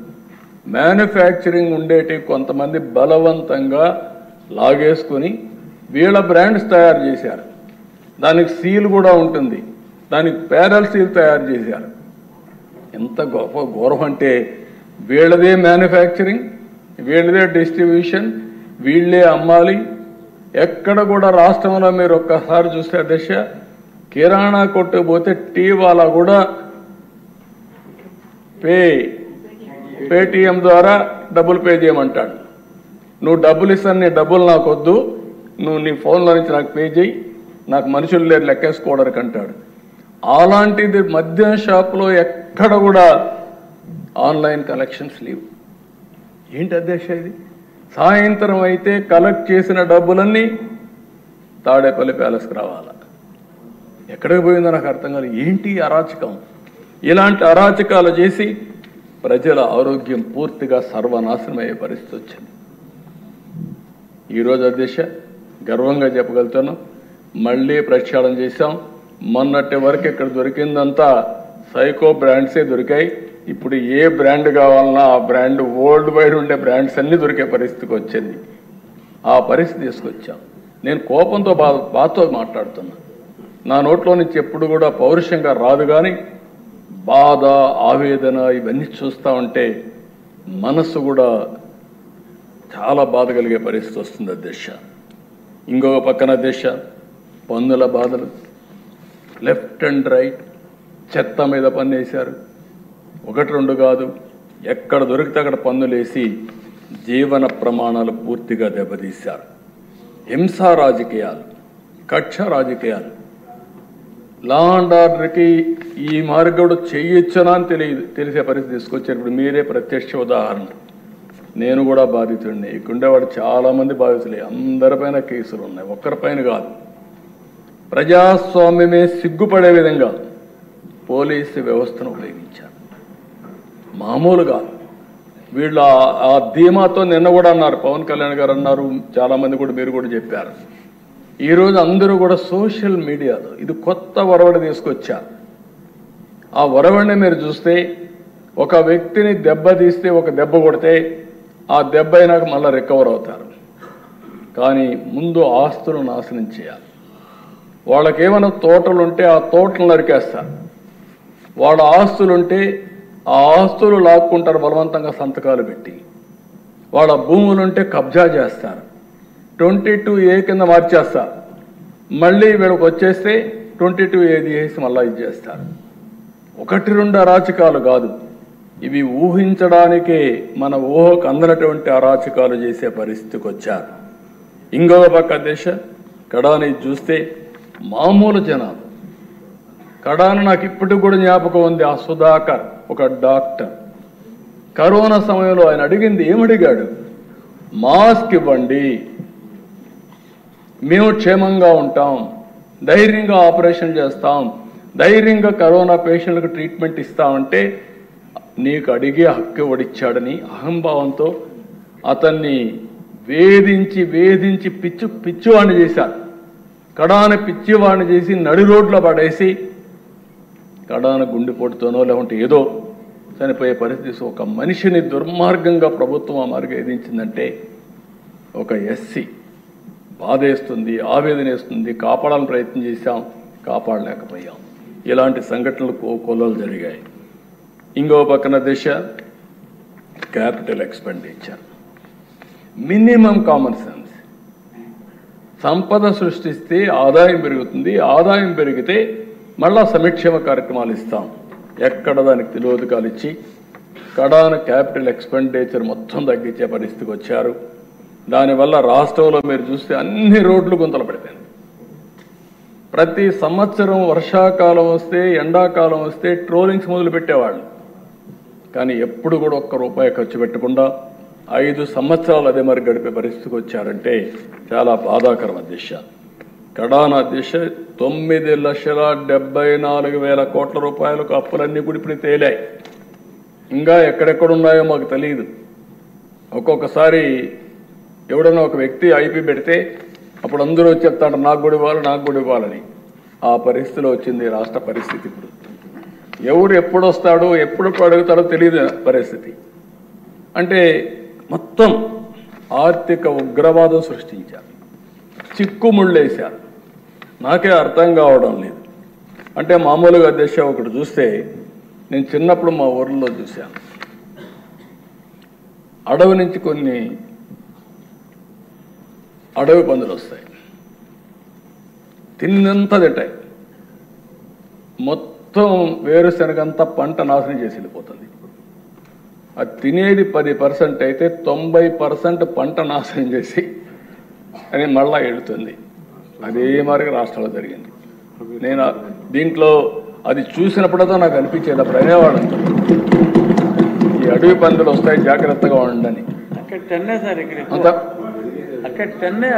మ్యానుఫ్యాక్చరింగ్ ఉండేటి కొంతమంది బలవంతంగా లాగేసుకొని వీళ్ళ బ్రాండ్స్ తయారు చేశారు. దానికి సీల్ కూడా ఉంటుంది, దానికి ప్యారల్ సీల్ తయారు చేశారు. ఎంత గొప్ప గౌరవం అంటే వీళ్ళదే మ్యానుఫ్యాక్చరింగ్, వీళ్ళదే డిస్ట్రిబ్యూషన్, వీళ్ళే అమ్మాలి. ఎక్కడ కూడా రాష్ట్రంలో మీరు ఒక్కసారి చూస్తే దశ కిరాణా కొట్టు పోతే టీ వాళ్ళ కూడా పేటిఎం ద్వారా డబ్బులు పే చేయమంటాడు. నువ్వు డబ్బులు ఇస్తాను, నీ డబ్బులు నాకు వద్దు, నువ్వు నీ ఫోన్లో నుంచి నాకు పే చేయి, నాకు మనుషులు లేరు లెక్కేసుకోవడానికి అంటాడు. అలాంటిది మద్యం షాప్లో ఎక్కడ కూడా ఆన్లైన్ కలెక్షన్స్ లేవు. ఏంటి అధ్యక్ష ఇది? సాయంత్రం అయితే కలెక్ట్ చేసిన డబ్బులన్నీ తాడేపల్లి ప్యాలెస్కి రావాలా? ఎక్కడికి పోయిందో నాకు అర్థం కాదు. ఏంటి అరాచకం? ఇలాంటి అరాచకాలు చేసి ప్రజల ఆరోగ్యం పూర్తిగా సర్వనాశనం అయ్యే పరిస్థితి వచ్చింది. ఈరోజు అధ్యక్ష గర్వంగా చెప్పగలుగుతాను, మళ్ళీ ప్రక్షాళన చేశాం. మొన్నటి వరకు ఇక్కడ దొరికిందంతా సైకో బ్రాండ్సే దొరికాయి. ఇప్పుడు ఏ బ్రాండ్ కావాలన్నా ఆ బ్రాండ్, వరల్డ్ వైడ్ ఉండే బ్రాండ్స్ అన్నీ దొరికే పరిస్థితికి వచ్చింది. ఆ పరిస్థితి తీసుకొచ్చాం. నేను కోపంతో బాధతో మాట్లాడుతున్నా. నా నోట్లో నుంచి ఎప్పుడు కూడా పౌరుషంగా రాదు, కానీ బాధ, ఆవేదన ఇవన్నీ చూస్తూ ఉంటే మనసు కూడా చాలా బాధ కలిగే పరిస్థితి వస్తుంది అధ్యక్ష. ఇంకొక పక్కన అధ్యక్ష పన్నుల బాధలు, లెఫ్ట్ అండ్ రైట్ చెత్త మీద పన్ను వేశారు. 1-2 కాదు, ఎక్కడ దొరికితే అక్కడ పన్నులు వేసి జీవన ప్రమాణాలు పూర్తిగా దెబ్బతీశారు. హింసా రాజకీయాలు, కక్ష రాజకీయాలు, లా అండ్ ఆర్డర్కి ఈ మార్గడు చేయొచ్చనా అని తెలిసే పరిస్థితి తీసుకొచ్చారు. ఇప్పుడు మీరే ప్రత్యక్ష ఉదాహరణ. నేను కూడా బాధితుడిని. ఇక్కడుండేవాడు చాలామంది బాధితులే, అందరిపైన కేసులు ఉన్నాయి, ఒక్కరిపైన కాదు. ప్రజాస్వామ్యమే సిగ్గుపడే విధంగా పోలీసు వ్యవస్థను ఉపయోగించారు. మామూలుగా వీళ్ళు ఆ ధీమాతో నిన్న కూడా అన్నారు, పవన్ కళ్యాణ్ గారు అన్నారు, చాలామంది కూడా మీరు కూడా చెప్పారు. ఈరోజు అందరూ కూడా సోషల్ మీడియాలో ఇది కొత్త ఒరవడి తీసుకొచ్చారు. ఆ ఒరవడిని మీరు చూస్తే ఒక వ్యక్తిని దెబ్బతీస్తే, ఒక దెబ్బ కొడితే ఆ దెబ్బ అయినాక మళ్ళీ రికవర్ అవుతారు. కానీ ముందు ఆస్తులు నాశనం చేయాలి. వాళ్ళకేమైనా తోటలు ఉంటే ఆ తోటలు నరికేస్తారు. వాళ్ళ ఆస్తులుంటే ఆ ఆస్తులు లాక్కుంటారు బలవంతంగా సంతకాలు పెట్టి. వాళ్ళ భూములుంటే కబ్జా చేస్తారు, 22A కింద మార్చేస్తారు. మళ్ళీ వీళ్ళకి వచ్చేస్తే 22A చేసి మళ్ళీ ఇది చేస్తారు. 1-2 అరాచకాలు కాదు, ఇవి ఊహించడానికే మన ఊహకు అందనటువంటి అరాచకాలు చేసే పరిస్థితికి వచ్చారు. ఇంకొక పక్క దేశ కడాని చూస్తే మామూలు జనాలు, కడాని నాకు ఇప్పటికి కూడా జ్ఞాపకం ఉంది. ఆ సుధాకర్ ఒక డాక్టర్, కరోనా సమయంలో ఆయన అడిగింది ఏమడిగాడు? మాస్క్ ఇవ్వండి, మేము క్షేమంగా ఉంటాం, ధైర్యంగా ఆపరేషన్ చేస్తాం, ధైర్యంగా కరోనా పేషెంట్లకు ట్రీట్మెంట్ ఇస్తామంటే నీకు అడిగే హక్కు ఇచ్చాడని అహంభావంతో అతన్ని వేధించి పిచ్చివాడిని చేశారు. కడాన పిచ్చివాడిని చేసి నడి రోడ్లో పడేసి కడాన గుండెపోటుతోనో లేకుంటే ఏదో చనిపోయే పరిస్థితి. ఒక మనిషిని దుర్మార్గంగా ప్రభుత్వం ఆ మార్గం ఏదించిందంటే ఒక ఎస్సీ బాధేస్తుంది, ఆవేదన వేస్తుంది. కాపాడాలని ప్రయత్నం చేశాం, కాపాడలేకపోయాం. ఇలాంటి సంఘటనలు కొల్లలు జరిగాయి. ఇంకో పక్కన దిశ capital expenditure, minimum common sense. సంపద సృష్టిస్తే ఆదాయం పెరుగుతుంది, ఆదాయం పెరిగితే మళ్ళా సంక్షేమ కార్యక్రమాలు ఇస్తాం. ఎక్కడ దానికి తిలోదకాలు ఇచ్చి కడాన క్యాపిటల్ ఎక్స్పెండిచర్ మొత్తం తగ్గించే పరిస్థితికి వచ్చారు. దానివల్ల రాష్ట్రంలో మీరు చూస్తే అన్ని రోడ్లు గుంతలు పడిపోయింది. ప్రతి సంవత్సరం వర్షాకాలం వస్తే, ఎండాకాలం వస్తే ట్రోలింగ్స్ మొదలు పెట్టేవాళ్ళు. కానీ ఎప్పుడు కూడా ఒక్క రూపాయి ఖర్చు పెట్టకుండా 5 సంవత్సరాలు అదే మరి గడిపే పరిస్థితికి వచ్చారంటే చాలా బాధాకరం అధ్యక్ష. కడాన అధ్యక్ష 9,74,000 కోట్ల రూపాయలకు అప్పులన్నీ కూడా ఇప్పుడు తేలాయి. ఇంకా ఎక్కడెక్కడున్నాయో మాకు తెలియదు. ఒక్కొక్కసారి ఎవడన్నా ఒక వ్యక్తి ఐపీ పెడితే అప్పుడు అందరూ చెప్తాడు నాకు కూడా ఇవ్వాలని. ఆ పరిస్థితిలో వచ్చింది రాష్ట్ర పరిస్థితి. ఇప్పుడు ఎవరు ఎప్పుడు వస్తాడో ఎప్పుడు అడుగుతాడో తెలియదు పరిస్థితి. అంటే మొత్తం ఆర్థిక ఉగ్రవాదం సృష్టించారు, చిక్కుముళ్ళేశారు. నాకే అర్థం కావడం లేదు. అంటే మామూలుగా అధ్యక్ష ఒకటి చూస్తే నేను చిన్నప్పుడు మా ఊర్లో చూశాను. అడవి నుంచి కొన్ని అడవి పందులు వస్తాయి, తిన్నంతా తింటాయి. మొత్తం వేరుశనగంతా పంట నాశనం చేసి వెళ్ళిపోతుంది. అది తినేది 10% అయితే 90% పంట నాశనం చేసి అని మళ్ళా ఎడుతుంది. అదే మరి రాష్ట్రంలో జరిగింది. నేను దీంట్లో అది చూసినప్పుడతో నాకు అనిపించేది, అప్పుడు అనేవాడు ఈ అడవి పందులు వస్తాయి జాగ్రత్తగా ఉండని. అక్కడ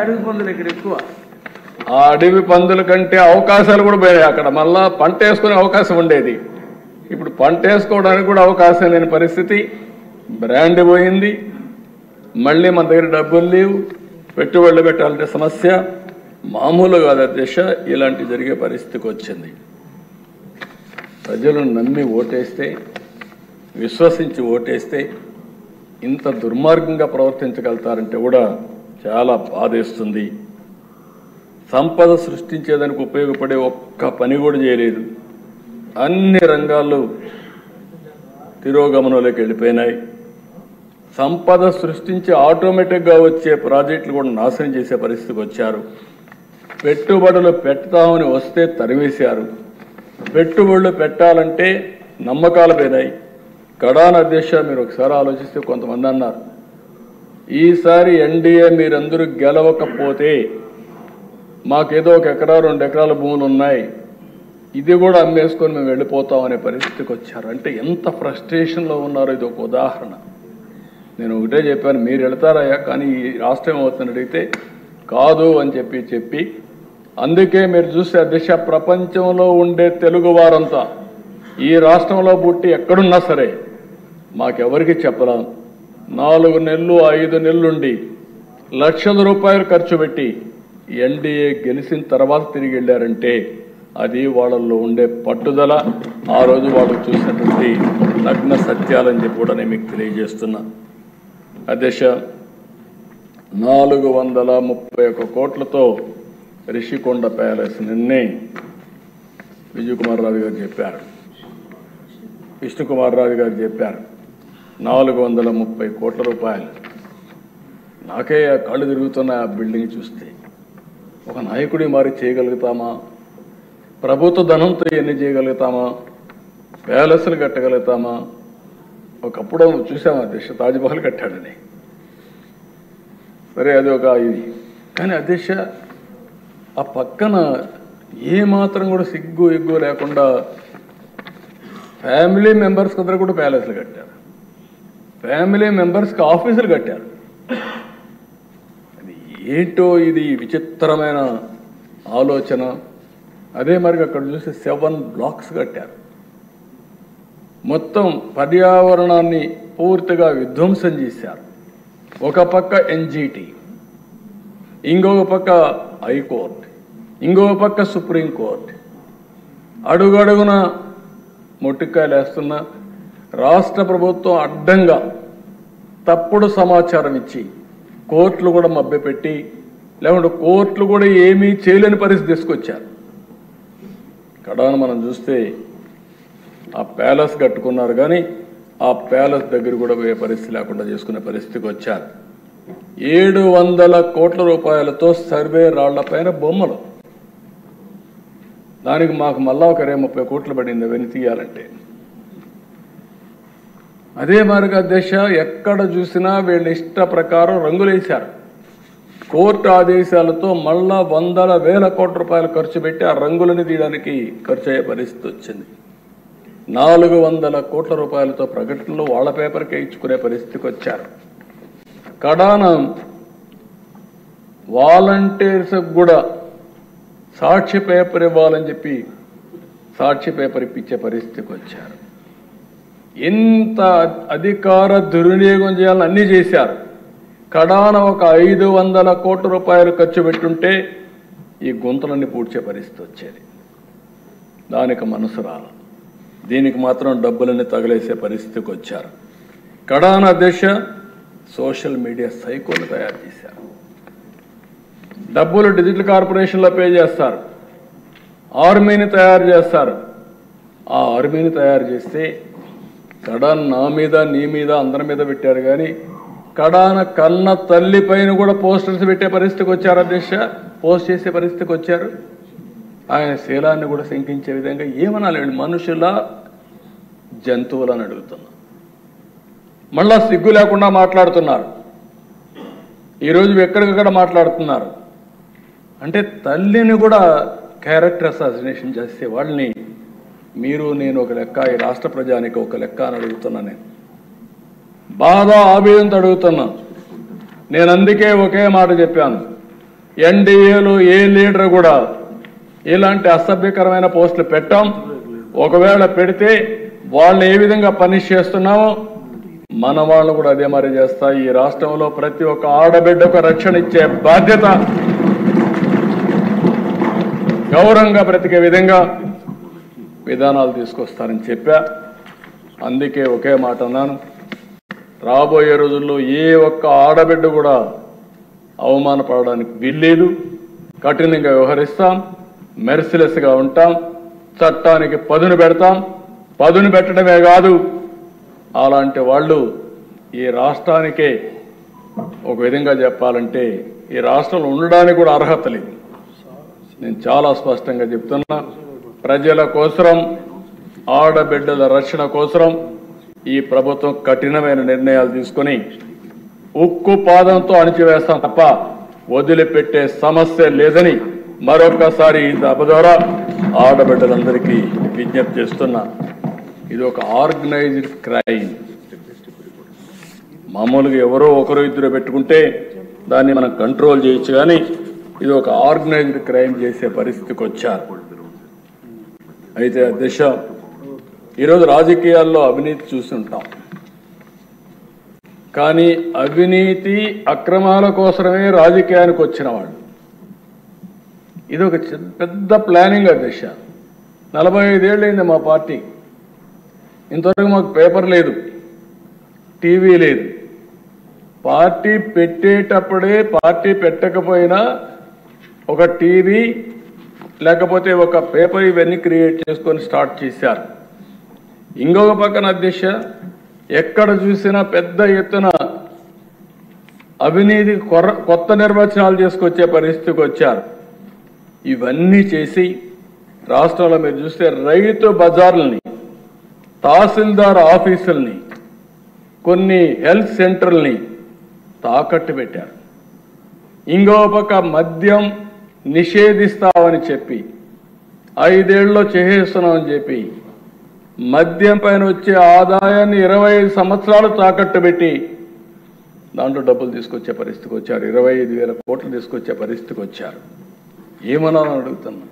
అడవి పందులు ఇక్కడ ఎక్కువ. ఆ అడవి పందుల కంటే అవకాశాలు కూడా పోయాయి. అక్కడ మళ్ళా పంట వేసుకునే అవకాశం ఉండేది, ఇప్పుడు పంట వేసుకోవడానికి కూడా అవకాశం లేని పరిస్థితి. బ్రాండ్ పోయింది, మళ్ళీ మన దగ్గర డబ్బులు లేవు, పెట్టుబడులు పెట్టాలంటే సమస్య. మామూలు కాదు అధ్యక్ష, ఇలాంటి జరిగే పరిస్థితికి వచ్చింది. ప్రజలను నమ్మి ఓటేస్తే, విశ్వసించి ఓటేస్తే ఇంత దుర్మార్గంగా ప్రవర్తించగలుగుతారంటే కూడా చాలా బాధేస్తుంది. సంపద సృష్టించేదానికి ఉపయోగపడే ఒక్క పని కూడా చేయలేదు. అన్ని రంగాల్లో తిరోగమనంలోకి వెళ్ళిపోయినాయి. సంపద సృష్టించి ఆటోమేటిక్గా వచ్చే ప్రాజెక్టులు కూడా నాశనం చేసే పరిస్థితికి వచ్చారు. పెట్టుబడులు పెడతామని వస్తే తరివేశారు. పెట్టుబడులు పెట్టాలంటే నమ్మకాలు పోయినాయి. కడాన అధ్యక్ష మీరు ఒకసారి ఆలోచిస్తే కొంతమంది అన్నారు ఈసారి ఎన్డీఏ మీరందరూ గెలవకపోతే మాకేదో 1 ఎకరా 2 ఎకరాల భూములు ఉన్నాయి, ఇది కూడా అమ్మేసుకొని మేము వెళ్ళిపోతాం అనే పరిస్థితికి వచ్చారు. అంటే ఎంత ఫ్రస్ట్రేషన్లో ఉన్నారో ఇది ఒక ఉదాహరణ. నేను ఒకటే చెప్పాను, మీరు వెళ్తారయ్యా కానీ ఈ రాష్ట్రం అవుతుందని అడిగితే కాదు అని చెప్పి అందుకే మీరు చూస్తే అధ్యక్ష ప్రపంచంలో ఉండే తెలుగు వారంతా ఈ రాష్ట్రంలో పుట్టి ఎక్కడున్నా సరే మాకెవరికి చెప్పలేం. 4 నెలలు 5 నెలలుండి లక్షల రూపాయలు ఖర్చు పెట్టి ఎన్డీఏ గెలిచిన తర్వాత తిరిగి వెళ్ళారంటే అది వాళ్ళల్లో ఉండే పట్టుదల, ఆ రోజు వాళ్ళు చూసినటువంటి నగ్న సత్యాలని చెప్పి కూడా నేను మీకు తెలియజేస్తున్నా. అధ్యక్ష 431 కోట్లతో రిషికొండ ప్యాలెస్ నిన్నే విజయ్ కుమార్ రాజు గారు చెప్పారు, విష్ణుకుమార్ రాజు గారు చెప్పారు 430 కోట్ల రూపాయలు. నాకే కళ్ళు తిరుగుతున్న ఆ బిల్డింగ్ చూస్తే ఒక నాయకుడి మారి చేయగలుగుతామా? ప్రభుత్వ ధనంతో ఎన్ని చేయగలుగుతామా? ప్యాలెస్లు కట్టగలుగుతామా? ఒకప్పుడు చూసాము అధ్యక్ష తాజ్మహల్ కట్టాడని, సరే అది ఒక ఇది. కానీ అధ్యక్ష ఆ పక్కన ఏమాత్రం కూడా సిగ్గు ఎగ్గు లేకుండా ఫ్యామిలీ మెంబర్స్ దగ్గర కూడా ప్యాలెస్లు కట్టారు, ఫ్యామిలీ మెంబర్స్కి ఆఫీసులు కట్టారు. అది ఏంటో ఇది విచిత్రమైన ఆలోచన. అదే మరి అక్కడ చూస్తే 7 బ్లాక్స్ కట్టారు. మొత్తం పర్యావరణాన్ని పూర్తిగా విధ్వంసం చేశారు. ఒక పక్క ఎన్జిటి, ఇంకొక పక్క హైకోర్టు, ఇంకొక పక్క సుప్రీంకోర్టు, అడుగడుగున మొట్టికాయలు వేస్తున్న రాష్ట్ర ప్రభుత్వం అడ్డంగా తప్పుడు సమాచారం ఇచ్చి కోర్టులు కూడా మభ్యపెట్టి, లేకుంటే కోర్టులు కూడా ఏమీ చేయలేని పరిస్థితి తీసుకొచ్చారు. కడాన మనం చూస్తే ఆ ప్యాలెస్ కట్టుకున్నారు కానీ ఆ ప్యాలెస్ దగ్గర కూడా పోయే పరిస్థితి లేకుండా చేసుకునే పరిస్థితికి వచ్చారు. 700 కోట్ల రూపాయలతో సర్వే రాళ్లపైన బొమ్మలు, దానికి మాకు మళ్ళా ఒక 30 కోట్లు పడింది అవన్నీ తీయాలంటే. అదే మార్గ దశ ఎక్కడ చూసినా వీళ్ళ ఇష్ట ప్రకారం రంగులేశారు. కోర్టు ఆదేశాలతో మళ్ళా 100,000 కోట్ల రూపాయలు ఖర్చు పెట్టి ఆ రంగులని తీయడానికి ఖర్చు అయ్యే పరిస్థితి వచ్చింది. 400 కోట్ల రూపాయలతో ప్రకటనలు వాళ్ళ పేపర్కే ఇచ్చుకునే పరిస్థితికి వచ్చారు. కడాన వాలంటీర్స్ కూడా సాక్షి పేపర్ ఇవ్వాలని చెప్పి సాక్షి పేపర్ ఇప్పించే పరిస్థితికి వచ్చారు. ఎంత అధికార దుర్వినియోగం చేయాలని అన్నీ చేశారు. కడాన ఒక 500 కోట్ల రూపాయలు ఖర్చు పెట్టుంటే ఈ గుంతలన్నీ పూడ్చే పరిస్థితి వచ్చేది. దానికి మనసు రాల. దీనికి మాత్రం డబ్బులన్నీ తగిలేసే పరిస్థితికి వచ్చారు. కడాన దిశ సోషల్ మీడియా సైకోలు తయారు చేశారు. డబ్బులు డిజిటల్ కార్పొరేషన్లో పే చేస్తారు. ఆర్మీని తయారు చేస్తారు. ఆ ఆర్మీని తయారు చేస్తే కడాన నా మీద నీ మీద అందరి మీద పెట్టారు. కానీ కడాన కన్న తల్లి పైన కూడా పోస్టర్స్ పెట్టే పరిస్థితికి వచ్చారు. అధ్యక్ష పోస్ట్ చేసే పరిస్థితికి వచ్చారు. ఆయన శీలాన్ని కూడా శంకించే విధంగా ఏమనాలి? మనుషుల జంతువులని అడుగుతున్నా. మళ్ళా సిగ్గు లేకుండా మాట్లాడుతున్నారు. ఈరోజు ఎక్కడికక్కడ మాట్లాడుతున్నారు. అంటే తల్లిని కూడా క్యారెక్టర్ అసాసినేషన్ చేసే వాళ్ళని మీరు నేను ఒక లెక్క, ఈ రాష్ట్ర ప్రజానికి ఒక లెక్క అని అడుగుతున్నా. నేను బాధ ఆవేదనతో అడుగుతున్నా. నేను అందుకే ఒకే మాట చెప్పాను. ఎన్డీఏలో ఏ లీడర్ కూడా ఇలాంటి అసభ్యకరమైన పోస్టులు పెట్టాం. ఒకవేళ పెడితే వాళ్ళని ఏ విధంగా పనిష్ చేస్తున్నామో మన వాళ్ళు కూడా అదే మరి చేస్తా. ఈ రాష్ట్రంలో ప్రతి ఒక్క ఆడబిడ్డకు రక్షణ ఇచ్చే బాధ్యత, గౌరవంగా బ్రతికే విధంగా విధానాలు తీసుకొస్తారని చెప్పా. అందుకే ఒకే మాట అన్నాను. రాబోయే రోజుల్లో ఏ ఒక్క ఆడబిడ్డ కూడా అవమానపడడానికి వీల్లేదు. కఠినంగా వ్యవహరిస్తాం. మెర్సిలెస్గా ఉంటాం. చట్టానికి పదును పెడతాం. పదును పెట్టడమే కాదు, అలాంటి వాళ్ళు ఈ రాష్ట్రానికే ఒక విధంగా చెప్పాలంటే ఈ రాష్ట్రంలో ఉండడానికి కూడా అర్హత లేదు. నేను చాలా స్పష్టంగా చెప్తున్నా. ప్రజల కోసం, ఆడబిడ్డల రక్షణ కోసం ఈ ప్రభుత్వం కఠినమైన నిర్ణయాలు తీసుకొని ఉక్కు పాదంతో అణిచివేస్తాం తప్ప వదిలిపెట్టే సమస్య లేదని మరొకసారి ఈ సభ ద్వారా ఆడబిడ్డలందరికీ విజ్ఞప్తి చేస్తున్నా. ఇది ఒక ఆర్గనైజ్డ్ క్రైమ్. మామూలుగా ఎవరో ఒకరు ఇద్దరు పెట్టుకుంటే దాన్ని మనం కంట్రోల్ చేయొచ్చు. కానీ ఇది ఒక ఆర్గనైజ్డ్ క్రైమ్ చేసే పరిస్థితికి వచ్చారు. అయితే దిశ ఈరోజు రాజకీయాల్లో అవినీతి చూస్తుంటాం. కానీ అవినీతి అక్రమాల కోసమే రాజకీయానికి వచ్చిన వాళ్ళు. ఇది ఒక పెద్ద ప్లానింగ్. దిశ 45 ఏళ్ళైంది మా పార్టీ. ఇంతవరకు మాకు పేపర్ లేదు, టీవీ లేదు. పార్టీ పెట్టేటప్పుడే, పార్టీ పెట్టకపోయినా ఒక టీవీ లేకపోతే ఒక పేపర్ ఇవన్నీ క్రియేట్ చేసుకొని స్టార్ట్ చేశారు. ఇంకొక పక్కన అధ్యక్ష ఎక్కడ చూసినా పెద్ద ఎత్తున అవినీతి కొత్త నిర్వచనాలు చేసుకొచ్చే పరిస్థితికి వచ్చారు. ఇవన్నీ చేసి రాష్ట్రంలో మీరు చూస్తే రైతు బజార్లని, తహసీల్దార్ ఆఫీసుల్ని, కొన్ని హెల్త్ సెంటర్లని తాకట్టు పెట్టారు. ఇంకో పక్క మద్యం నిషేధిస్తామని చెప్పి 5 ఏళ్ళలో చేసేస్తున్నామని చెప్పి మద్యం పైన వచ్చే ఆదాయాన్ని 25 సంవత్సరాలు తాకట్టు పెట్టి దాంట్లో డబ్బులు తీసుకొచ్చే పరిస్థితికి వచ్చారు. 25,000 కోట్లు తీసుకొచ్చే పరిస్థితికి వచ్చారు. ఏమన్నాను అడుగుతున్నా.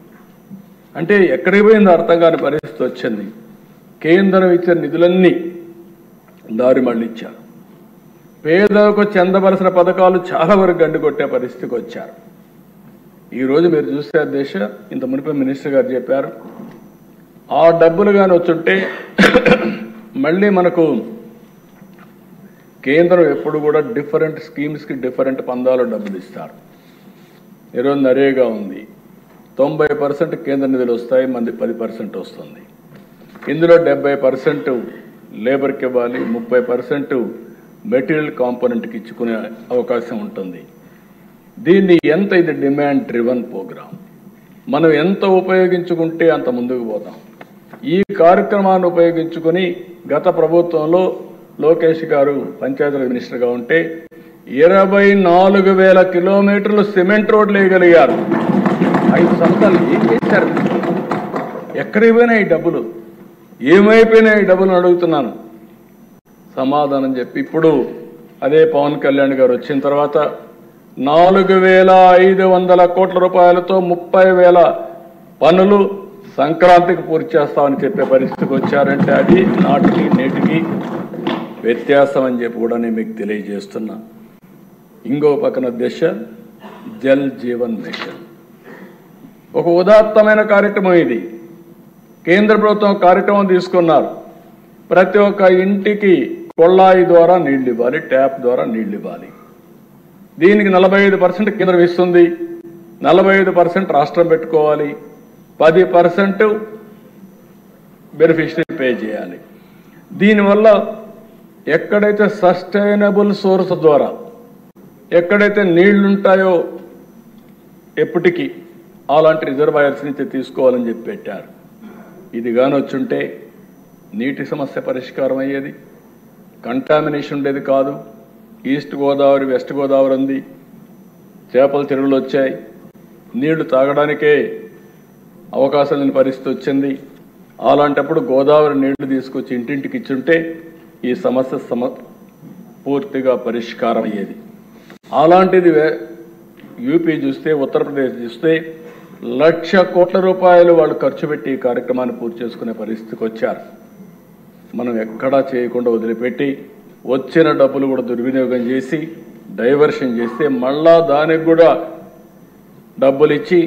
అంటే ఎక్కడికి పోయిందో అర్థం కాని పరిస్థితి వచ్చింది. కేంద్రం ఇచ్చిన నిధులన్నీ దారి మళ్ళించారు. పేదలకు చెందవలసిన పథకాలు చాలా వరకు గండికొట్టే పరిస్థితికి వచ్చారు. ఈరోజు మీరు చూస్తే దేశ ఇంత మునిపే మినిస్టర్ గారు చెప్పారు, ఆ డబ్బులు కానీ వచ్చుంటే మళ్ళీ మనకు కేంద్రం ఎప్పుడు కూడా డిఫరెంట్ స్కీమ్స్కి డిఫరెంట్ పందాలు డబ్బులు ఇస్తారు. ఈరోజు నరేగా ఉంది, 90% కేంద్ర నిధులు వస్తాయి, మంది 10% వస్తుంది. ఇందులో 70% లేబర్కి ఇవ్వాలి, 30% మెటీరియల్ కాంపోనెంట్కి ఇచ్చుకునే అవకాశం ఉంటుంది. దీన్ని ఎంత, ఇది డిమాండ్ డ్రివన్ ప్రోగ్రామ్. మనం ఎంత ఉపయోగించుకుంటే అంత ముందుకు పోతాం. ఈ కార్యక్రమాన్ని ఉపయోగించుకొని గత ప్రభుత్వంలో లోకేష్ గారు పంచాయతీరాజ్ మినిస్టర్గా ఉంటే 24,000 కిలోమీటర్లు సిమెంట్ రోడ్లు వేయగలిగారు. 5 సంవత్సరాలు ఏం చేశారు? ఎక్కడికి పోయినా ఈ డబ్బులు ఏమైపోయినాయి డబ్బులు అడుగుతున్నాను. సమాధానం చెప్పి ఇప్పుడు అదే పవన్ కళ్యాణ్ గారు వచ్చిన తర్వాత 4,500 కోట్ల రూపాయలతో 30,000 పనులు సంక్రాంతికి పూర్తి చేస్తామని చెప్పే పరిస్థితికి వచ్చారంటే అది నాటికి నేటికి వ్యత్యాసం అని చెప్పి కూడా నేను మీకు తెలియజేస్తున్నా. ఇంకో పక్కన దిశ జల్ జీవన్ మిషన్ ఒక ఉదాత్తమైన కార్యక్రమం. ఇది కేంద్ర ప్రభుత్వం కార్యక్రమం తీసుకున్నారు. ప్రతి ఒక్క ఇంటికి కొళ్ళాయి ద్వారా నీళ్లు ఇవ్వాలి, ట్యాప్ ద్వారా నీళ్లు ఇవ్వాలి. దీనికి 45% కేంద్రం ఇస్తుంది, 45% రాష్ట్రం పెట్టుకోవాలి, 10% బెనిఫిషరీ పే చేయాలి. దీనివల్ల ఎక్కడైతే సస్టైనబుల్ సోర్స్ ద్వారా ఎక్కడైతే నీళ్లుంటాయో ఎప్పటికీ అలాంటి రిజర్వాయర్స్ నుంచి తీసుకోవాలని చెప్పి పెట్టారు. ఇది కానీ వచ్చుంటే నీటి సమస్య పరిష్కారం అయ్యేది, కంటామినేషన్ ఉండేది కాదు. ఈస్ట్ గోదావరి వెస్ట్ గోదావరి ఉంది, చేపల చెరువులు వచ్చాయి, నీళ్లు తాగడానికే అవకాశం లేని పరిస్థితి వచ్చింది. అలాంటప్పుడు గోదావరి నీళ్లు తీసుకొచ్చి ఇంటింటికి ఇచ్చుంటే ఈ సమస్య పూర్తిగా పరిష్కారం అయ్యేది. అలాంటిది యూపీ చూస్తే, ఉత్తరప్రదేశ్ చూస్తే 1,00,000 కోట్ల రూపాయలు వాళ్ళు ఖర్చు పెట్టి ఈ కార్యక్రమాన్ని పూర్తి చేసుకునే పరిస్థితికి వచ్చారు. మనం ఎక్కడా చేయకుండా వదిలిపెట్టి వచ్చిన డబ్బులు కూడా దుర్వినియోగం చేసి డైవర్షన్ చేస్తే మళ్ళా దానికి కూడా డబ్బులు ఇచ్చి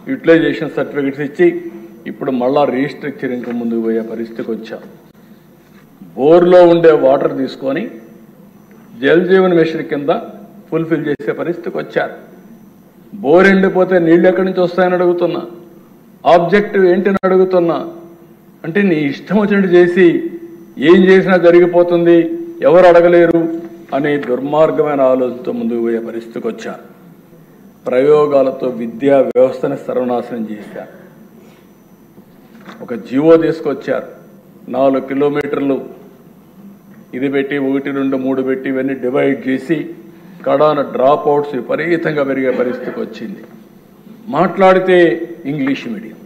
యూటిలైజేషన్ సర్టిఫికెట్స్ ఇచ్చి ఇప్పుడు మళ్ళా రీస్ట్రక్చరింగ్ ముందుకు పోయే పరిస్థితికి వచ్చాం. బోర్లో ఉండే వాటర్ తీసుకొని జల్ జీవన్ మిషన్ కింద ఫుల్ఫిల్ చేసే పరిస్థితికి వచ్చారు. బోర్ ఎండిపోతే నీళ్ళు ఎక్కడి నుంచి వస్తాయని అడుగుతున్నా, ఆబ్జెక్టివ్ ఏంటని అడుగుతున్నా. అంటే నీ ఇష్టం వచ్చినట్టు చేసి ఏం చేసినా జరిగిపోతుంది, ఎవరు అడగలేరు అనే దుర్మార్గమైన ఆలోచనతో ముందుకు పోయే పరిస్థితికి వచ్చారు. ప్రయోగాలతో విద్యా వ్యవస్థను సర్వనాశనం చేశారు. ఒక జీవో తీసుకొచ్చారు, 4 కిలోమీటర్లు ఇది పెట్టి 1, 2, 3 పెట్టి ఇవన్నీ డివైడ్ చేసి కడాన డ్రాప్ అవుట్స్ విపరీతంగా పెరిగే పరిస్థితికి వచ్చింది. మాట్లాడితే ఇంగ్లీష్ మీడియం,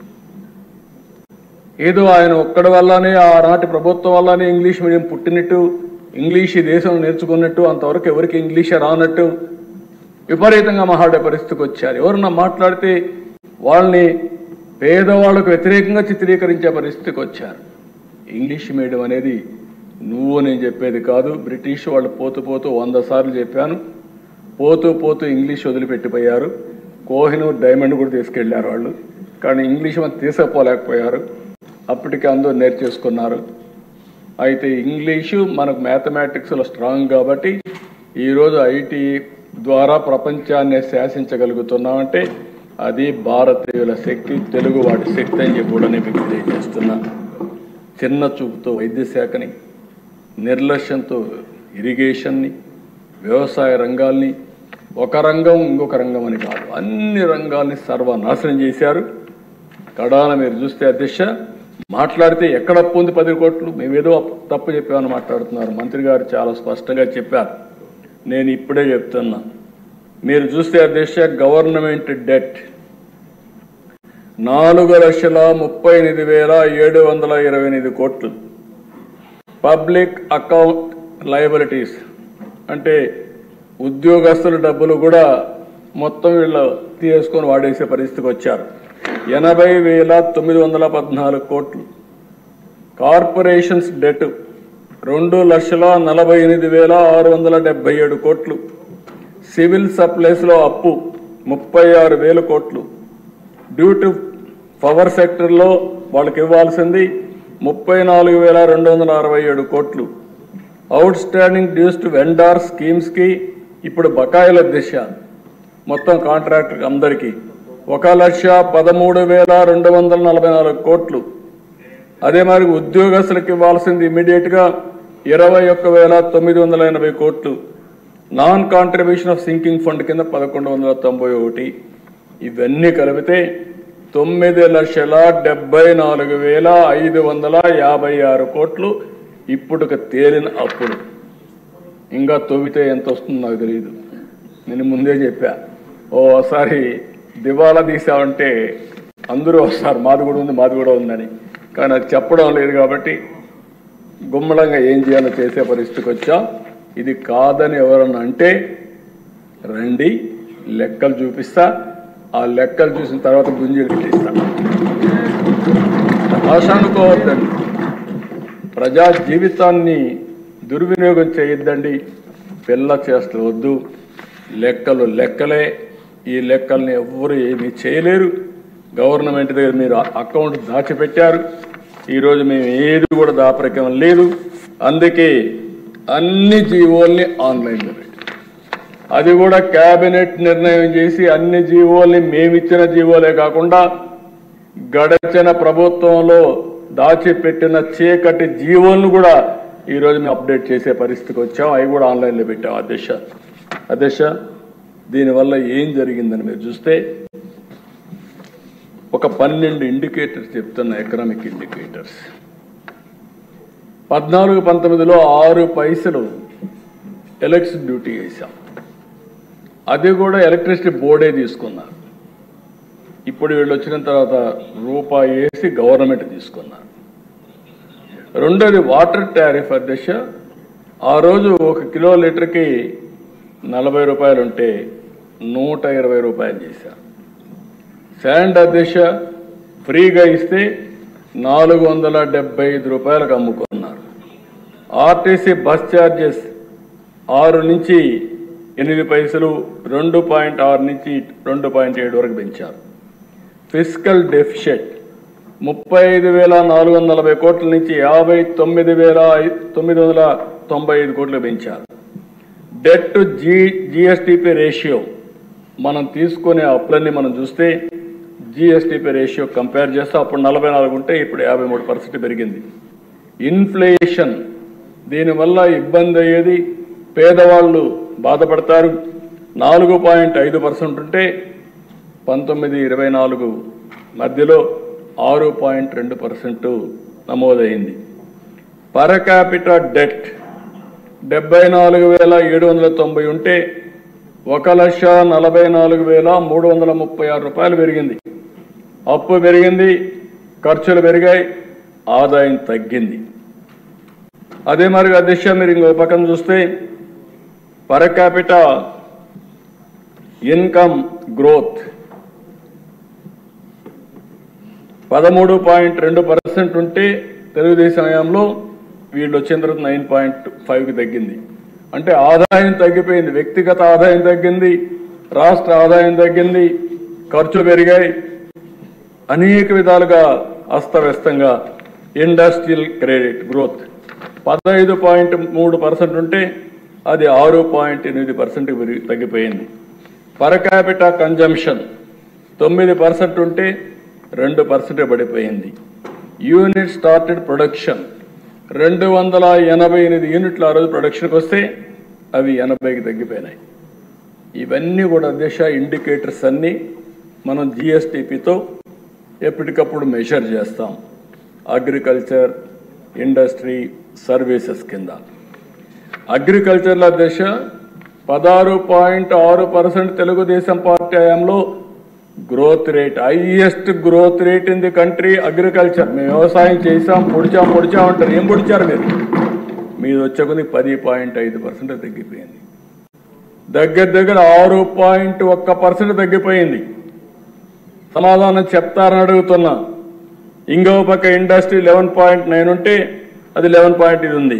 ఏదో ఆయన ఒక్కడి వల్లనే ఆనాటి ప్రభుత్వం వల్లనే ఇంగ్లీష్ మీడియం పుట్టినట్టు, ఇంగ్లీష్ ఈ దేశం నేర్చుకున్నట్టు, అంతవరకు ఎవరికి ఇంగ్లీషే రానట్టు విపరీతంగా మాట్లాడే పరిస్థితికి వచ్చారు. ఎవరన్నా మాట్లాడితే వాళ్ళని పేదవాళ్ళకు వ్యతిరేకంగా చిత్రీకరించే పరిస్థితికి వచ్చారు. ఇంగ్లీష్ మీడియం అనేది నువ్వు నేను చెప్పేది కాదు, బ్రిటిష్ వాళ్ళు పోతూ పోతూ 100 సార్లు చెప్పాను. పోతూ పోతూ ఇంగ్లీష్ వదిలిపెట్టిపోయారు. కోహినూర్ డైమండ్ కూడా తీసుకెళ్లారు వాళ్ళు, కానీ ఇంగ్లీష్ మనం తీసుకుపోలేకపోయారు. అప్పటికి అందరూ నేర్చేసుకున్నారు. అయితే ఇంగ్లీషు మనకు మ్యాథమెటిక్స్లో స్ట్రాంగ్ కాబట్టి ఈరోజు ఐటీ ద్వారా ప్రపంచాన్ని శాసించగలుగుతున్నామంటే అది భారతీయుల శక్తి, తెలుగు వాడి శక్తి అని చెప్పి కూడా నేను తెలియజేస్తున్నా. చిన్న చూపుతో వైద్య శాఖని, నిర్లక్ష్యంతో ఇరిగేషన్ని, వ్యవసాయ రంగాల్ని, ఒక రంగం ఇంకొక రంగం అని కాదు అన్ని రంగాల్ని సర్వనాశనం చేశారు. కడాన మీరు చూస్తే అధ్యక్ష మాట్లాడితే ఎక్కడ అప్పు ఉంది 10 కోట్లు, మేమేదో తప్పు చెప్పామని మాట్లాడుతున్నారు. మంత్రి గారు చాలా స్పష్టంగా చెప్పారు. నేను ఇప్పుడే చెప్తున్నా, మీరు చూస్తే అధ్యక్ష గవర్నమెంట్ డెట్ 4,38,728 కోట్లు, పబ్లిక్ అకౌంట్ లయబిలిటీస్ అంటే ఉద్యోగస్తుల డబ్బులు కూడా మొత్తం వీళ్ళు తీసుకొని వాడేసే పరిస్థితికి వచ్చారు, 80,914 కోట్లు. కార్పొరేషన్స్ డెట్ 2,48,677 కోట్లు. సివిల్ సప్లైస్లో అప్పు 36,000 కోట్లు. డ్యూ టు పవర్ సెక్టర్లో వాళ్ళకి ఇవ్వాల్సింది 34,267 కోట్లు. Outstanding dues to vendor స్కీమ్స్కి ఇప్పుడు బకాయిల దిశ మొత్తం కాంట్రాక్టర్ అందరికీ 1,13,244 కోట్లు. అదే మరి ఉద్యోగస్తులకు ఇవ్వాల్సింది ఇమీడియట్గా 21,980 కోట్లు. Non contribution of sinking fund కింద 1,191. ఇవన్నీ కలిపితే 9,74,556 కోట్లు ఇప్పుడు తేలిన అప్పులు. ఇంకా తవ్వితే ఎంత వస్తుందో నాకు తెలియదు. నేను ముందే చెప్పా, ఓసారి దివాలా తీసామంటే అందరూ వస్తారు, మాది కూడా ఉంది మాది కూడా ఉందని. కానీ అది చెప్పడం లేదు కాబట్టి గుమ్మడంగా ఏం చేయాలో చేసే పరిస్థితికి వచ్చాం. ఇది కాదని ఎవరన్నా అంటే రండి, లెక్కలు చూపిస్తా. ఆ లెక్కలు చూసిన తర్వాత గుంజీలు పెట్టిస్తా. ఆశ అనుకోవద్దండి, ప్రజా జీవితాన్ని దుర్వినియోగం చేయొద్దండి, పిల్ల చేస్తవద్దు. లెక్కలు లెక్కలే. ఈ లెక్కల్ని ఎవ్వరు ఏమీ చేయలేరు. గవర్నమెంట్ దగ్గర మీరు అకౌంట్ దాచిపెట్టారు. ఈరోజు మేము ఏది కూడా దాపరికం లేదు. అందుకే అన్ని జీవోల్ని ఆన్లైన్లో పెట్టి, అది కూడా కేబినెట్ నిర్ణయం చేసి అన్ని జీవోల్ని మేమిచ్చిన జీవోలే కాకుండా గడచిన ప్రభుత్వంలో దాచిపెట్టిన చీకటి జీవోలను కూడా ఈరోజు మేము అప్డేట్ చేసే పరిస్థితికి వచ్చాం. అవి కూడా ఆన్లైన్లో పెట్టాం. అధ్యక్ష, దీనివల్ల ఏం జరిగిందని మీరు చూస్తే ఒక 12 ఇండికేటర్స్ చెప్తున్న ఎకనామిక్ ఇండికేటర్స్. 14-19లో 6 పైసలు ఎలక్ట్రిసిటీ డ్యూటీ వేసాం. అది కూడా ఎలక్ట్రిసిటీ బోర్డే తీసుకున్నారు. ఇప్పుడు వీళ్ళు వచ్చిన తర్వాత రూపాయి వేసి గవర్నమెంట్ తీసుకున్నారు. రెండోది వాటర్ టారిఫ్. అధ్యక్ష, ఆ రోజు 1 కిలో లీటర్కి 40 రూపాయలు ఉంటే 120 రూపాయలు చేశారు. శాండ్ అధ్యక్ష ఫ్రీగా ఇస్తే 475 రూపాయలకు అమ్ముకున్నారు. ఆర్టీసీ బస్ ఛార్జెస్ 6 నుంచి 8 పైసలు, 2.6 నుంచి 2.7 వరకు పెంచారు. ఫిస్కల్ డెఫిషిట్ 35,440 కోట్ల నుంచి 59,995 కోట్లు పెంచారు. డెట్ టు జిఎస్టిపి రేషియో మనం తీసుకునే అప్పులన్నీ మనం చూస్తే జిఎస్టిపి రేషియో కంపేర్ చేస్తే అప్పుడు 44 ఉంటే ఇప్పుడు 53% పెరిగింది. ఇన్ఫ్లేషన్, దీనివల్ల ఇబ్బంది అయ్యేది, పేదవాళ్ళు బాధపడతారు. 4.5% ఉంటే 19-24 మధ్యలో 6.2% నమోదైంది. పర్ క్యాపిటా డెట్ 74,790 ఉంటే 1,44,336 రూపాయలు పెరిగింది. అప్పు పెరిగింది, ఖర్చులు పెరిగాయి, ఆదాయం తగ్గింది. అదే మరి అధ్యక్ష మీరు ఇంకో పక్కన చూస్తే పర్ క్యాపిటా ఇన్కమ్ గ్రోత్ 13.2% ఉంటే తెలుగుదేశం హయాంలో వీళ్ళు వచ్చిన తర్వాత 9.5కి తగ్గింది. అంటే ఆదాయం తగ్గిపోయింది, వ్యక్తిగత ఆదాయం తగ్గింది, రాష్ట్ర ఆదాయం తగ్గింది, ఖర్చులు పెరిగాయి, అనేక విధాలుగా అస్తవ్యస్తంగా. ఇండస్ట్రియల్ క్రెడిట్ గ్రోత్ 15.3% ఉంటే అది 6.8% తగ్గిపోయింది. పర్ క్యాపిటా కన్జంప్షన్ 9% ఉంటే 2% పడిపోయింది. యూనిట్ స్టార్టెడ్ ప్రొడక్షన్ 288 యూనిట్లు ఆ రోజు ప్రొడక్షన్కి వస్తే అవి 80కి తగ్గిపోయినాయి. ఇవన్నీ కూడా అధ్యక్ష ఇండికేటర్స్ అన్నీ మనం జిఎస్టిపితో ఎప్పటికప్పుడు మెజర్ చేస్తాం. అగ్రికల్చర్, ఇండస్ట్రీ, సర్వీసెస్ కింద. అగ్రికల్చర్లో అధ్యక్ష 16.6% తెలుగుదేశం పార్టీ హయాంలో growth rate, highest growth rate in the country agriculture. మేము వ్యవసాయం చేసాం, పొడిచాం అంటారు. ఏం పొడిచారు మీరు? మీరు వచ్చే కొద్ది 10.5% తగ్గిపోయింది. దగ్గర 6.1% తగ్గిపోయింది. సమాధానం చెప్తారని అడుగుతున్నా. ఇంకో పక్క ఇండస్ట్రీ 11.9 ఉంటే అది 11. ఉంది.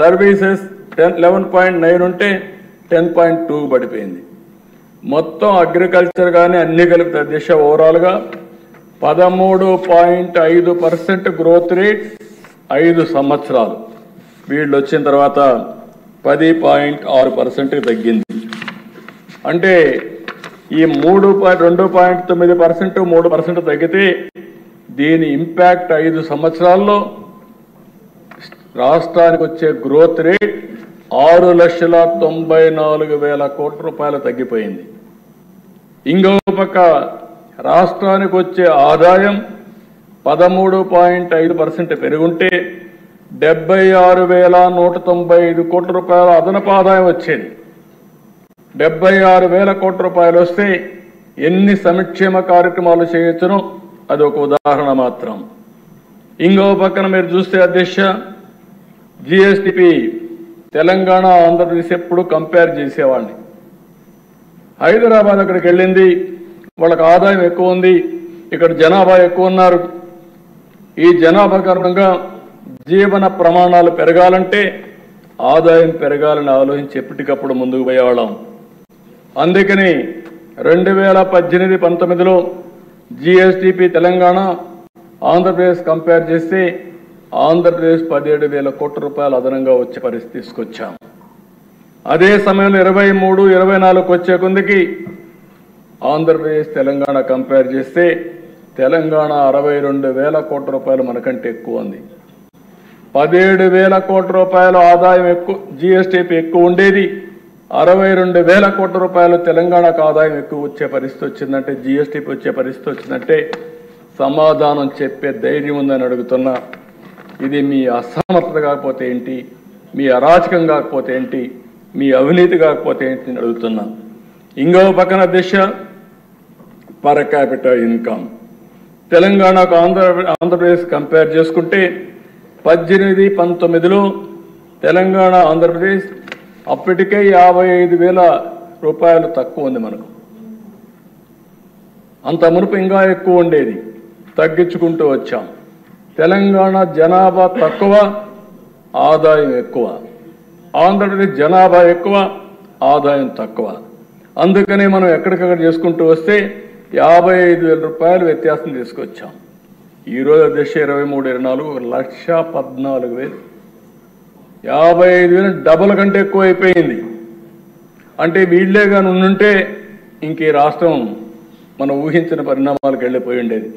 సర్వీసెస్ 11.9 ఉంటే 10.2 పడిపోయింది. మొత్తం అగ్రికల్చర్ కానీ అన్ని కలిపి అధ్యక్ష ఓవరాల్గా 13.5% గ్రోత్ రేట్ 5 సంవత్సరాలు. వీళ్ళు వచ్చిన తర్వాత 10.6% తగ్గింది. అంటే ఈ 2.9% 3% తగ్గితే దీని ఇంపాక్ట్ 5 సంవత్సరాల్లో రాష్ట్రానికి వచ్చే గ్రోత్ రేట్ 6,94,000 కోట్ల రూపాయలు తగ్గిపోయింది. ఇంకో పక్క రాష్ట్రానికి వచ్చే ఆదాయం 13.5% పెరుగుంటే 76,195 కోట్ల రూపాయల అదనపు ఆదాయం వచ్చేది. 76,000 కోట్ల రూపాయలు వస్తే ఎన్ని సంక్షేమ కార్యక్రమాలు చేయొచ్చునో అది ఒక ఉదాహరణ మాత్రం. ఇంకో పక్కన మీరు చూస్తే అధ్యక్ష జిఎస్టిపి తెలంగాణ ఆంధ్రప్రదేశ్ ఎప్పుడు కంపేర్ చేసేవాడిని. హైదరాబాద్ అక్కడికి వెళ్ళింది, వాళ్ళకి ఆదాయం ఎక్కువ ఉంది, ఇక్కడ జనాభా ఎక్కువ ఉన్నారు. ఈ జనాభా కారణంగా జీవన ప్రమాణాలు పెరగాలంటే ఆదాయం పెరగాలని ఆలోచించి ఎప్పటికప్పుడు ముందుకు పోయేవాళ్ళం. అందుకని 2018-19లో జిఎస్టిపి తెలంగాణ ఆంధ్రప్రదేశ్ కంపేర్ చేస్తే ఆంధ్రప్రదేశ్ 17,000 కోట్ల రూపాయలు అదనంగా వచ్చే పరిస్థితి తీసుకొచ్చాం. అదే సమయంలో 23-24 వచ్చే కొందికి ఆంధ్రప్రదేశ్ తెలంగాణ కంపేర్ చేస్తే తెలంగాణ 62,000 కోట్ల రూపాయలు మనకంటే ఎక్కువ ఉంది. 17,000 కోట్ల రూపాయల ఆదాయం ఎక్కువ జిఎస్టిపి ఎక్కువ ఉండేది, 62,000 కోట్ల రూపాయలు తెలంగాణకు ఆదాయం ఎక్కువ వచ్చే పరిస్థితి వచ్చిందంటే, జిఎస్టిపి వచ్చే పరిస్థితి వచ్చిందంటే సమాధానం చెప్పే ధైర్యం ఉందని అడుగుతున్నా. ఇది మీ అసమర్థత కాకపోతే ఏంటి, మీ అరాచకం కాకపోతే ఏంటి, మీ అవినీతి కాకపోతే ఏంటి అని అడుగుతున్నా. ఇంకో పక్కన దిశ పర్ క్యాపిటల్ ఇన్కమ్ తెలంగాణకు ఆంధ్రప్రదేశ్ కంపేర్ చేసుకుంటే 18-19లో తెలంగాణ ఆంధ్రప్రదేశ్ అప్పటికే 55,000 రూపాయలు తక్కువ ఉంది మనకు. అంత మునుపు ఇంకా ఎక్కువ ఉండేది, తగ్గించుకుంటూ వచ్చాం. తెలంగాణ జనాభా తక్కువ, ఆదాయం ఎక్కువ. ఆంధ్రప్రదేశ్ జనాభా ఎక్కువ, ఆదాయం తక్కువ. అందుకనే మనం ఎక్కడికక్కడ చేసుకుంటూ వస్తే 55,000 రూపాయలు వ్యత్యాసం తీసుకొచ్చాం. ఈరోజు అధ్యక్ష 23-24 1,14,000, 55,000 డబుల్ కంటే ఎక్కువ అయిపోయింది. అంటే వీళ్లే కానీ ఉండుంటే ఇంక ఈ రాష్ట్రం మనం ఊహించిన పరిణామాలకు వెళ్ళిపోయి ఉండేది.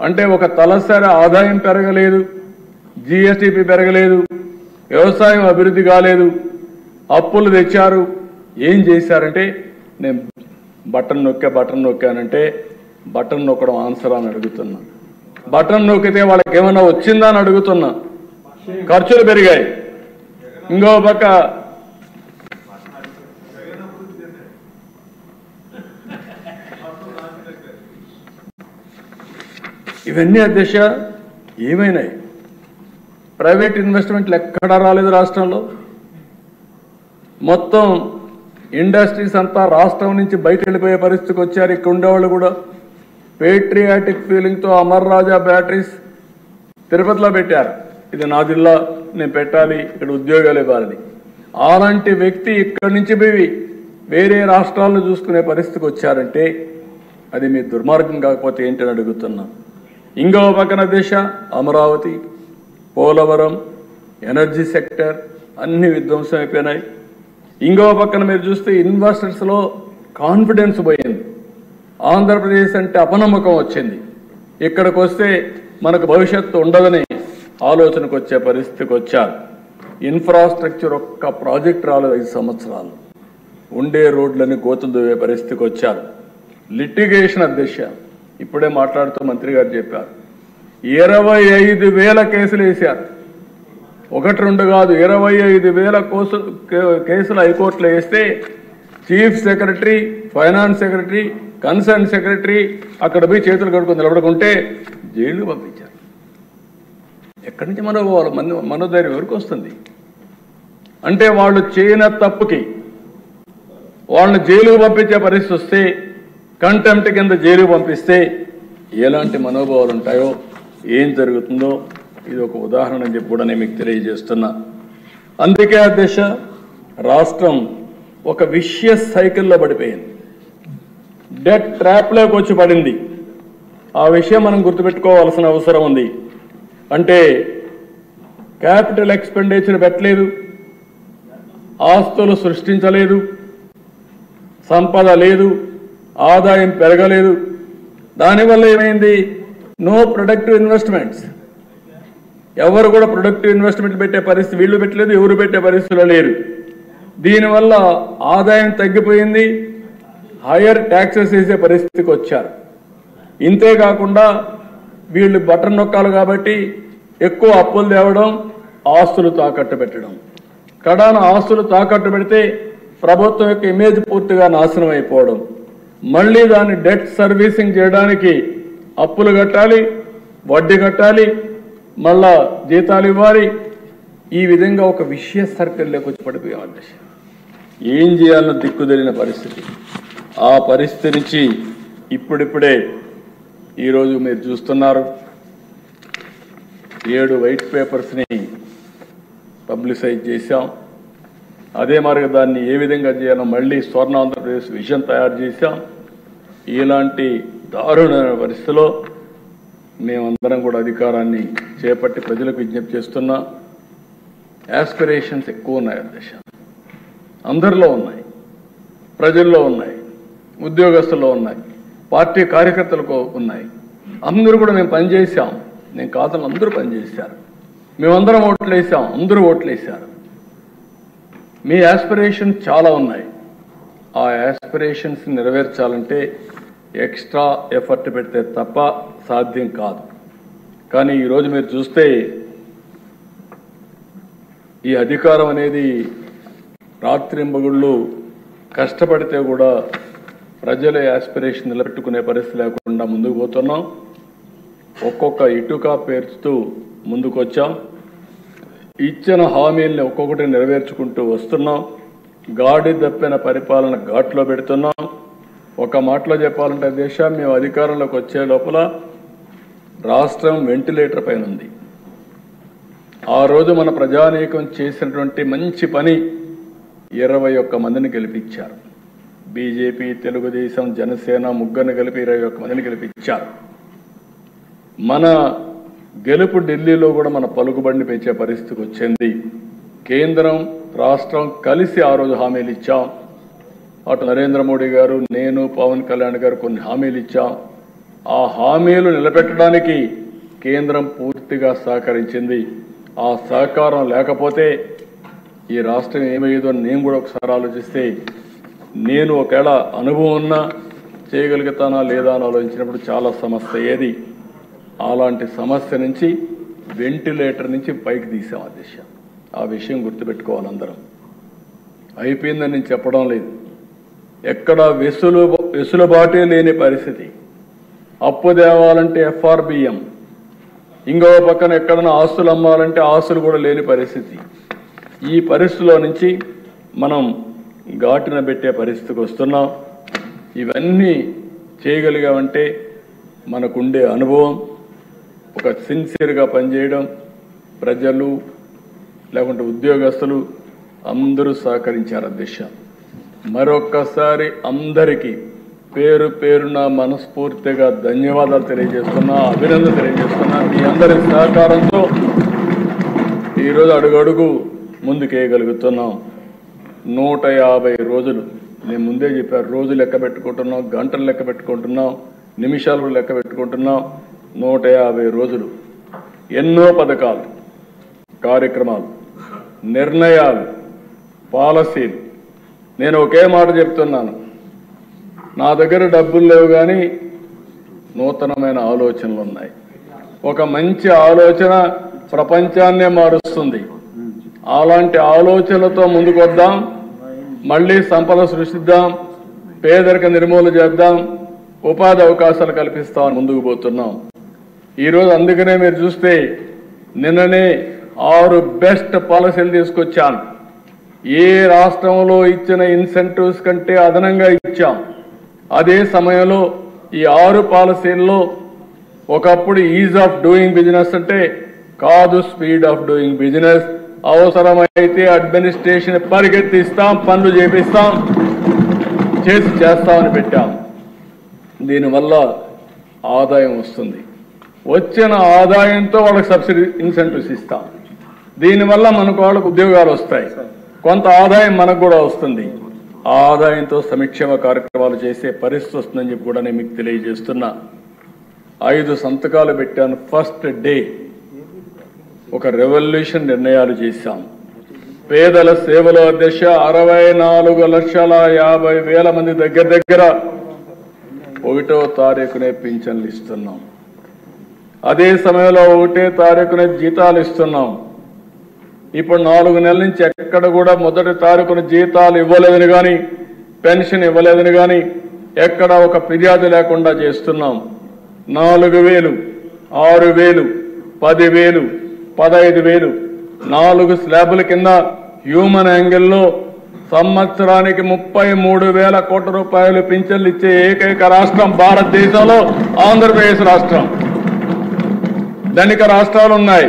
అంటే ఒక తలసరి ఆదాయం పెరగలేదు, జిఎస్టిపి పెరగలేదు, వ్యవసాయం అభివృద్ధి కాలేదు, అప్పులు తెచ్చారు. ఏం చేశారంటే నేను బటన్ నొక్కానంటే బటన్ నొక్కడం ఆన్సర్ అని అడుగుతున్నా. బటన్ నొక్కితే వాళ్ళకి ఏమైనా వచ్చిందా అని అడుగుతున్నా. ఖర్చులు పెరిగాయి. ఇంకో పక్క ఇవన్నీ అధ్యక్ష ఏమైనాయి? ప్రైవేట్ ఇన్వెస్ట్మెంట్లు ఎక్కడా రాలేదు రాష్ట్రంలో. మొత్తం ఇండస్ట్రీస్ అంతా రాష్ట్రం నుంచి బయట వెళ్ళిపోయే పరిస్థితికి వచ్చారు. ఇక్కడ ఉండేవాళ్ళు కూడా పేట్రియాటిక్ ఫీలింగ్తో అమర్ రాజా బ్యాటరీస్ తిరుపతిలో పెట్టారు. ఇది నా జిల్లా, నేను పెట్టాలి, ఇక్కడ ఉద్యోగాలు ఇవ్వాలని. అలాంటి వ్యక్తి ఇక్కడి నుంచి పోయి వేరే రాష్ట్రాలను చూసుకునే పరిస్థితికి వచ్చారంటే అది మీ దుర్మార్గం కాకపోతే ఏంటని అడుగుతున్నా. ఇంకో పక్కన దిశ అమరావతి, పోలవరం, ఎనర్జీ సెక్టర్ అన్ని విధ్వంసం అయిపోయినాయి. ఇంకో పక్కన మీరు చూస్తే ఇన్వెస్టర్స్లో కాన్ఫిడెన్స్ పోయింది. ఆంధ్రప్రదేశ్ అంటే అపనమ్మకం వచ్చింది. ఇక్కడికి వస్తే మనకు భవిష్యత్తు ఉండదని ఆలోచనకు వచ్చే పరిస్థితికి వచ్చారు. ఇన్ఫ్రాస్ట్రక్చర్ ఒక్క ప్రాజెక్ట్ రాలేదు 5 సంవత్సరాలు. ఉండే రోడ్లని గోతులు దువ్వే పరిస్థితికి వచ్చారు. లిటిగేషన్ అధ్యక్ష ఇప్పుడే మాట్లాడుతూ మంత్రి గారు చెప్పారు, 25,000 కేసులు వేశారు. 1-2 కాదు, 25,000 కేసులు హైకోర్టులో వేస్తే chief secretary, finance secretary, concern secretary అక్కడ పోయి చేతులు కడుక్కొని నిలబడుకుంటే జైలు పంపించారు. ఎక్కడి నుంచి మనోధైర్యం ఎవరికి వస్తుంది? అంటే వాళ్ళు చేయని తప్పుకి వాళ్ళని జైలుకు పంపించే పరిస్థితి వస్తే, కంటెంప్ట్ కింద జైలుకు పంపిస్తే ఎలాంటి మనోభావాలు ఉంటాయో, ఏం జరుగుతుందో ఇది ఒక ఉదాహరణ అని చెప్పి కూడా నేను మీకు తెలియజేస్తున్నా. అందుకే అధ్యక్ష రాష్ట్రం ఒక విషియస్ సైకిల్లో పడిపోయింది, డెట్ ట్రాప్లోకి వచ్చి పడింది. ఆ విషయం మనం గుర్తుపెట్టుకోవాల్సిన అవసరం ఉంది. అంటే క్యాపిటల్ ఎక్స్పెండిచర్ పెట్టలేదు, ఆస్తులు సృష్టించలేదు, సంపద లేదు, ఆదాయం పెరగలేదు. దానివల్ల ఏమైంది? No productive investments. ఎవరు కూడా ప్రొడక్టివ్ ఇన్వెస్ట్మెంట్ పెట్టే పరిస్థితి వీళ్ళు పెట్టలేదు, ఎవరు పెట్టే పరిస్థితిలో లేరు. దీనివల్ల ఆదాయం తగ్గిపోయింది, హయ్యర్ ట్యాక్సెస్ వేసే పరిస్థితికి వచ్చారు. ఇంతేకాకుండా వీళ్ళు బటన్ నొక్కాలి కాబట్టి ఎక్కువ అప్పులు తేవడం, ఆస్తులు తాకట్టు పెట్టడం. కడాన ఆస్తులు తాకట్టు పెడితే ప్రభుత్వం యొక్క ఇమేజ్ పూర్తిగా నాశనం అయిపోవడం. మళ్ళీ దాన్ని డెట్ సర్వీసింగ్ చేయడానికి అప్పులు కట్టాలి, వడ్డీ కట్టాలి, మళ్ళా జీతాలు ఇవ్వాలి. ఈ విధంగా ఒక విషయ సర్కిల్లోకి వచ్చి పడిపోయాం అధ్యక్ష. ఏం చేయాలన్న దిక్కుదలిన పరిస్థితి. ఆ పరిస్థితి నుంచి ఇప్పుడిప్పుడే ఈరోజు మీరు చూస్తున్నారు 7 వైట్ పేపర్స్ని పబ్లిసైజ్ చేశాం. అదే మరి దాన్ని ఏ విధంగా చేయాలో మళ్ళీ స్వర్ణ ఆంధ్రప్రదేశ్ విజన్ తయారు చేశాం. ఇలాంటి దారుణమైన పరిస్థితిలో మేమందరం కూడా అధికారాన్ని చేపట్టి ప్రజలకు విజ్ఞప్తి చేస్తున్నా. యాస్పిరేషన్స్ ఎక్కువ ఉన్నాయి అధ్యక్ష. అందరిలో ఉన్నాయి, ప్రజల్లో ఉన్నాయి, ఉద్యోగస్తుల్లో ఉన్నాయి, పార్టీ కార్యకర్తలకు ఉన్నాయి. అందరూ కూడా మేము పనిచేసాం. నేను కాదని అందరూ పనిచేశారు. మేమందరం ఓట్లు వేసాం, అందరూ ఓట్లు వేశారు. మీ యాస్పిరేషన్స్ చాలా ఉన్నాయి. ఆ యాస్పిరేషన్స్ నెరవేర్చాలంటే ఎక్స్ట్రా ఎఫర్ట్ పెడితే తప్ప సాధ్యం కాదు. కానీ ఈరోజు మీరు చూస్తే ఈ అధికారం అనేది రాత్రింబగుళ్ళు కష్టపడితే కూడా ప్రజల యాస్పిరేషన్ నిలబెట్టుకునే పరిస్థితి లేకుండా ముందుకు పోతున్నాం. ఒక్కొక్క ఇటుక పేర్చుతూ ముందుకు వచ్చాం. ఇచ్చిన హామీల్ని ఒక్కొక్కటి నెరవేర్చుకుంటూ వస్తున్నాం. గాడి తప్పిన పరిపాలన ఘాట్లో పెడుతున్నాం. ఒక మాటలో చెప్పాలంటే దేశం మేము అధికారంలోకి వచ్చే లోపల రాష్ట్రం వెంటిలేటర్ పైన ఉంది. ఆ రోజు మన ప్రజానీకం చేసినటువంటి మంచి పని 21 మందిని గెలిపించారు. బీజేపీ, తెలుగుదేశం, జనసేన ముగ్గురిని కలిపి 21 మందిని గెలిపించారు. మన గెలుపు ఢిల్లీలో కూడా మన పలుకుబడిని పెంచే పరిస్థితికి వచ్చింది. కేంద్రం రాష్ట్రం కలిసి ఆ రోజు హామీలు ఇచ్చాం. అటు నరేంద్ర మోడీ గారు, నేను, పవన్ కళ్యాణ్ గారు కొన్ని హామీలు ఇచ్చాం. ఆ హామీలు నిలబెట్టడానికి కేంద్రం పూర్తిగా సహకరించింది. ఆ సహకారం లేకపోతే ఈ రాష్ట్రం ఏమయ్యేదో నేను కూడా ఒకసారి ఆలోచిస్తే, నేను ఒకవేళ అనుభవం ఉన్నా చేయగలుగుతానా లేదా అని ఆలోచించినప్పుడు చాలా సమస్య ఏది. అలాంటి సమస్య నుంచి వెంటిలేటర్ నుంచి పైకి తీసాం అధ్యక్ష. ఆ విషయం గుర్తుపెట్టుకోవాలి అందరం. అయిపోయిందని నేను చెప్పడం లేదు. ఎక్కడ వెసులుబాటే లేని పరిస్థితి. అప్పు తేవాలంటే FRBM, ఇంకో పక్కన ఎక్కడైనా ఆస్తులు అమ్మాలంటే ఆస్తులు కూడా లేని పరిస్థితి. ఈ పరిస్థితిలో నుంచి మనం ఘాటున పెట్టే పరిస్థితికి వస్తున్నాం. ఇవన్నీ చేయగలిగామంటే మనకుండే అనుభవం, ఒక సిన్సియర్గా పనిచేయడం, ప్రజలు లేకుంటే ఉద్యోగస్తులు అందరూ సహకరించారు అధ్యక్ష. మరొక్కసారి అందరికీ పేరు పేరున మనస్ఫూర్తిగా ధన్యవాదాలు తెలియజేస్తున్నా, అభినందన తెలియజేస్తున్నా. మీ అందరి సహకారంతో ఈరోజు అడుగడుగు ముందుకేయగలుగుతున్నాం. 150 రోజులు నేను ముందే చెప్పాను. రోజులు లెక్క పెట్టుకుంటున్నాం, గంటలు లెక్క పెట్టుకుంటున్నాం, నిమిషాలు లెక్క పెట్టుకుంటున్నాం. 150 రోజులు ఎన్నో పథకాలు, కార్యక్రమాలు, నిర్ణయాలు, పాలసీలు. నేను ఒకే మాట చెప్తున్నాను, నా దగ్గర డబ్బులు లేవు కానీ నూతనమైన ఆలోచనలు ఉన్నాయి. ఒక మంచి ఆలోచన ప్రపంచాన్నే మారుస్తుంది. అలాంటి ఆలోచనలతో ముందుకు వద్దాం. మళ్ళీ సంపద సృష్టిద్దాం, పేదరిక నిర్మూలన చేద్దాం, ఉపాధి అవకాశాలు కల్పిస్తాం, ముందుకు పోతున్నాం. ఈరోజు అందుకనే మీరు చూస్తే నిన్ననే 6 బెస్ట్ పాలసీలు తీసుకొచ్చాను. ఏ రాష్ట్రంలో ఇచ్చిన ఇన్సెంటివ్స్ కంటే అదనంగా ఇచ్చాం. అదే సమయంలో ఈ 6 పాలసీల్లో ఒకప్పుడు ఈజ్ ఆఫ్ డూయింగ్ బిజినెస్ అంటే కాదు, స్పీడ్ ఆఫ్ డూయింగ్ బిజినెస్. అవసరమైతే అడ్మినిస్ట్రేషన్ పరిగెత్తిస్తాం, పనులు చేపిస్తాం, చేస్తామని పెట్టాం. దీనివల్ల ఆదాయం వస్తుంది. వచ్చిన ఆదాయంతో వాళ్ళకి సబ్సిడీ ఇన్సెంటివ్స్ ఇస్తాం. దీనివల్ల మనకు వాళ్ళకు ఉద్యోగాలు వస్తాయి, కొంత ఆదాయం మనకు కూడా వస్తుంది. ఆ ఆదాయంతో సంక్షేమ కార్యక్రమాలు చేసే పరిస్థితి వస్తుందని చెప్పి కూడా నేను మీకు తెలియజేస్తున్నా. 5 సంతకాలు పెట్టాను. ఫస్ట్ డే ఒక రెవల్యూషన్ నిర్ణయాలు చేశాం. పేదల సేవలో దశ 64,50,000 మంది దగ్గర 1వ తారీఖునే పింఛన్లు ఇస్తున్నాం. అదే సమయంలో 1వ తారీఖునే జీతాలు ఇస్తున్నాం. ఇప్పుడు 4 నెలల నుంచి ఎక్కడ కూడా 1వ తారీఖున జీతాలు ఇవ్వలేదని కానీ, పెన్షన్ ఇవ్వలేదని కానీ ఎక్కడ ఒక ఫిర్యాదు లేకుండా చేస్తున్నాం. 4,000, 6,000, 10,000, 15,000 4 స్లాబుల కింద హ్యూమన్ యాంగిల్లో సంవత్సరానికి 33,000 కోట్ల రూపాయలు పింఛన్లు ఇచ్చే ఏకైక రాష్ట్రం భారతదేశంలో ఆంధ్రప్రదేశ్ రాష్ట్రం. ధనిక రాష్ట్రాలు ఉన్నాయి,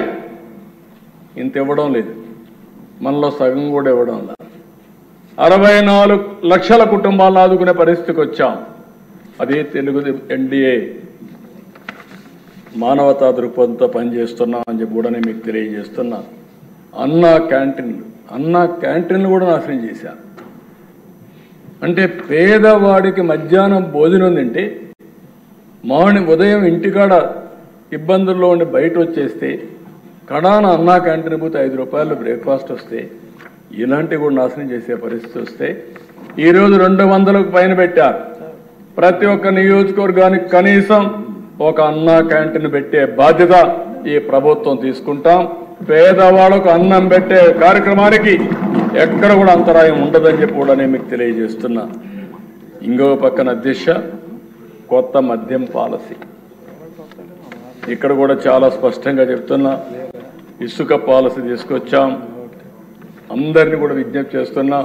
ఇంత ఇవ్వడం లేదు. మనలో సగం కూడా ఇవ్వడం లేదు. 64 లక్షల కుటుంబాలను ఆదుకునే పరిస్థితికి వచ్చాం. అదే తెలుగు ఎన్డీఏ మానవతా దృక్పథంతో పనిచేస్తున్నాం అని చెప్పి కూడా నేను మీకు తెలియజేస్తున్నా. అన్నా క్యాంటీన్లు కూడా నాశనం చేశాను. అంటే పేదవాడికి మధ్యాహ్నం భోజనం తింటే ఉదయం ఇంటికాడ ఇబ్బందుల్లో ఉండి బయట వచ్చేస్తే కడాన అన్నా క్యాంటీన్ పోతే 5 రూపాయలు బ్రేక్ఫాస్ట్ వస్తే ఇలాంటివి కూడా నాశనం చేసే పరిస్థితి వస్తే ఈరోజు 200కు పైన పెట్టారు. ప్రతి ఒక్క నియోజకవర్గానికి కనీసం ఒక అన్నా క్యాంటీన్ పెట్టే బాధ్యత ఈ ప్రభుత్వం తీసుకుంటాం. పేదవాళ్ళకు అన్నం పెట్టే కార్యక్రమానికి ఎక్కడ కూడా అంతరాయం ఉండదని చెప్పి కూడా నేను మీకు తెలియజేస్తున్నా. ఇంకో పక్కన అధ్యక్ష, కొత్త మద్యం పాలసీ ఇక్కడ కూడా చాలా స్పష్టంగా చెప్తున్నా. ఇసుక పాలసీ తీసుకొచ్చాం. అందరినీ కూడా విజ్ఞప్తి చేస్తున్నా,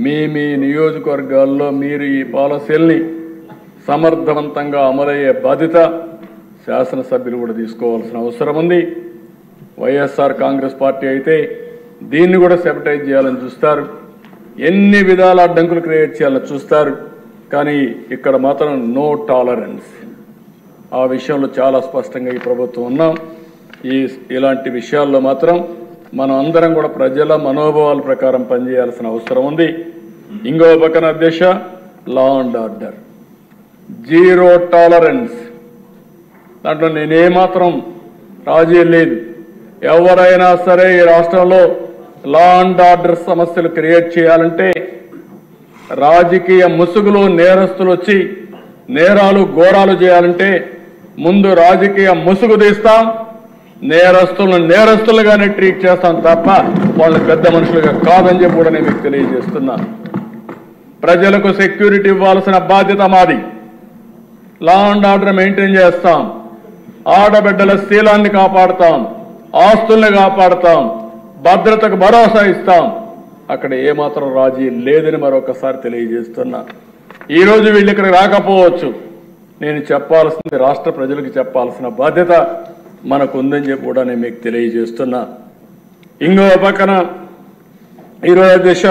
మీ నియోజకవర్గాల్లో మీరు ఈ పాలసీల్ని సమర్థవంతంగా అమలయ్యే బాధ్యత శాసనసభ్యులు కూడా తీసుకోవాల్సిన అవసరం ఉంది. వైఎస్ఆర్ కాంగ్రెస్ పార్టీ అయితే దీన్ని కూడా సెపటైజ్ చేయాలని చూస్తారు, ఎన్ని విధాల అడ్డంకులు క్రియేట్ చేయాలని చూస్తారు. కానీ ఇక్కడ మాత్రం నో టాలరెన్స్. ఆ విషయంలో చాలా స్పష్టంగా ఈ ప్రభుత్వం ఉన్నాం. ఇలాంటి విషయాల్లో మాత్రం మనం అందరం కూడా ప్రజల మనోభావాల ప్రకారం పనిచేయాల్సిన అవసరం ఉంది. ఇంకో పక్కన అధ్యక్ష, law and order, zero tolerance. దాంట్లో నేనేమాత్రం రాజీ లేదు. ఎవరైనా సరే ఈ రాష్ట్రంలో లా అండ్ ఆర్డర్ సమస్యలు క్రియేట్ చేయాలంటే రాజకీయ ముసుగులు నేరస్తులు వచ్చి నేరాలు ఘోరాలు చేయాలంటే ముందు రాజకీయ ముసుగు తీస్తాం, నేరస్తులుగానే ట్రీట్ చేస్తాం తప్ప వాళ్ళని పెద్ద మనుషులుగా కాదని చెప్పి కూడా నేను మీకు తెలియజేస్తున్నా. ప్రజలకు సెక్యూరిటీ ఇవ్వాల్సిన బాధ్యత మాది. లా అండ్ ఆర్డర్ మెయింటైన్ చేస్తాం, ఆడబిడ్డల శీలాన్ని కాపాడుతాం, ఆస్తుల్ని కాపాడుతాం, భద్రతకు భరోసా ఇస్తాం. అక్కడ ఏమాత్రం రాజీ లేదని మరొకసారి తెలియజేస్తున్నా. ఈరోజు వీళ్ళు ఇక్కడికి రాకపోవచ్చు, నేను చెప్పాల్సింది రాష్ట్ర ప్రజలకు చెప్పాల్సిన బాధ్యత మనకు ఉందని చెప్పి కూడా నేను మీకు తెలియజేస్తున్నా. ఇంకో పక్కన ఈరోజు దిశ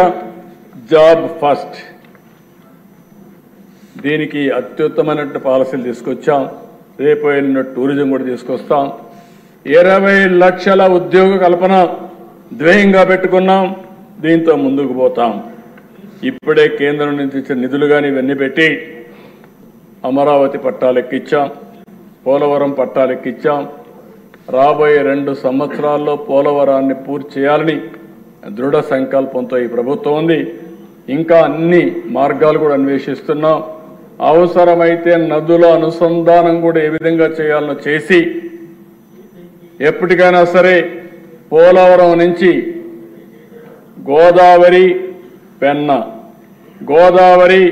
జాబ్ ఫస్ట్, దీనికి అత్యుత్తమైన పాలసీలు తీసుకొచ్చాం. రేపు ఎన్నో టూరిజం కూడా తీసుకొస్తాం. 20 లక్షల ఉద్యోగ కల్పన ధ్యేయంగా పెట్టుకున్నాం. దీంతో ముందుకు పోతాం. ఇప్పుడే కేంద్రం నుంచి ఇచ్చిన నిధులు కానీ ఇవన్నీ పెట్టి అమరావతి పట్టాలెక్కిచ్చాం, పోలవరం పట్టాలెక్కిచ్చాం. రాబోయే 2 సంవత్సరాల్లో పోలవరాన్ని పూర్తి చేయాలని దృఢ సంకల్పంతో ఈ ప్రభుత్వం ఉంది. ఇంకా అన్ని మార్గాలు కూడా అన్వేషిస్తున్నాం. అవసరమైతే నదుల అనుసంధానం కూడా ఏ విధంగా చేయాలనో చేసి ఎప్పటికైనా సరే పోలవరం నుంచి గోదావరి పెన్న, గోదావరి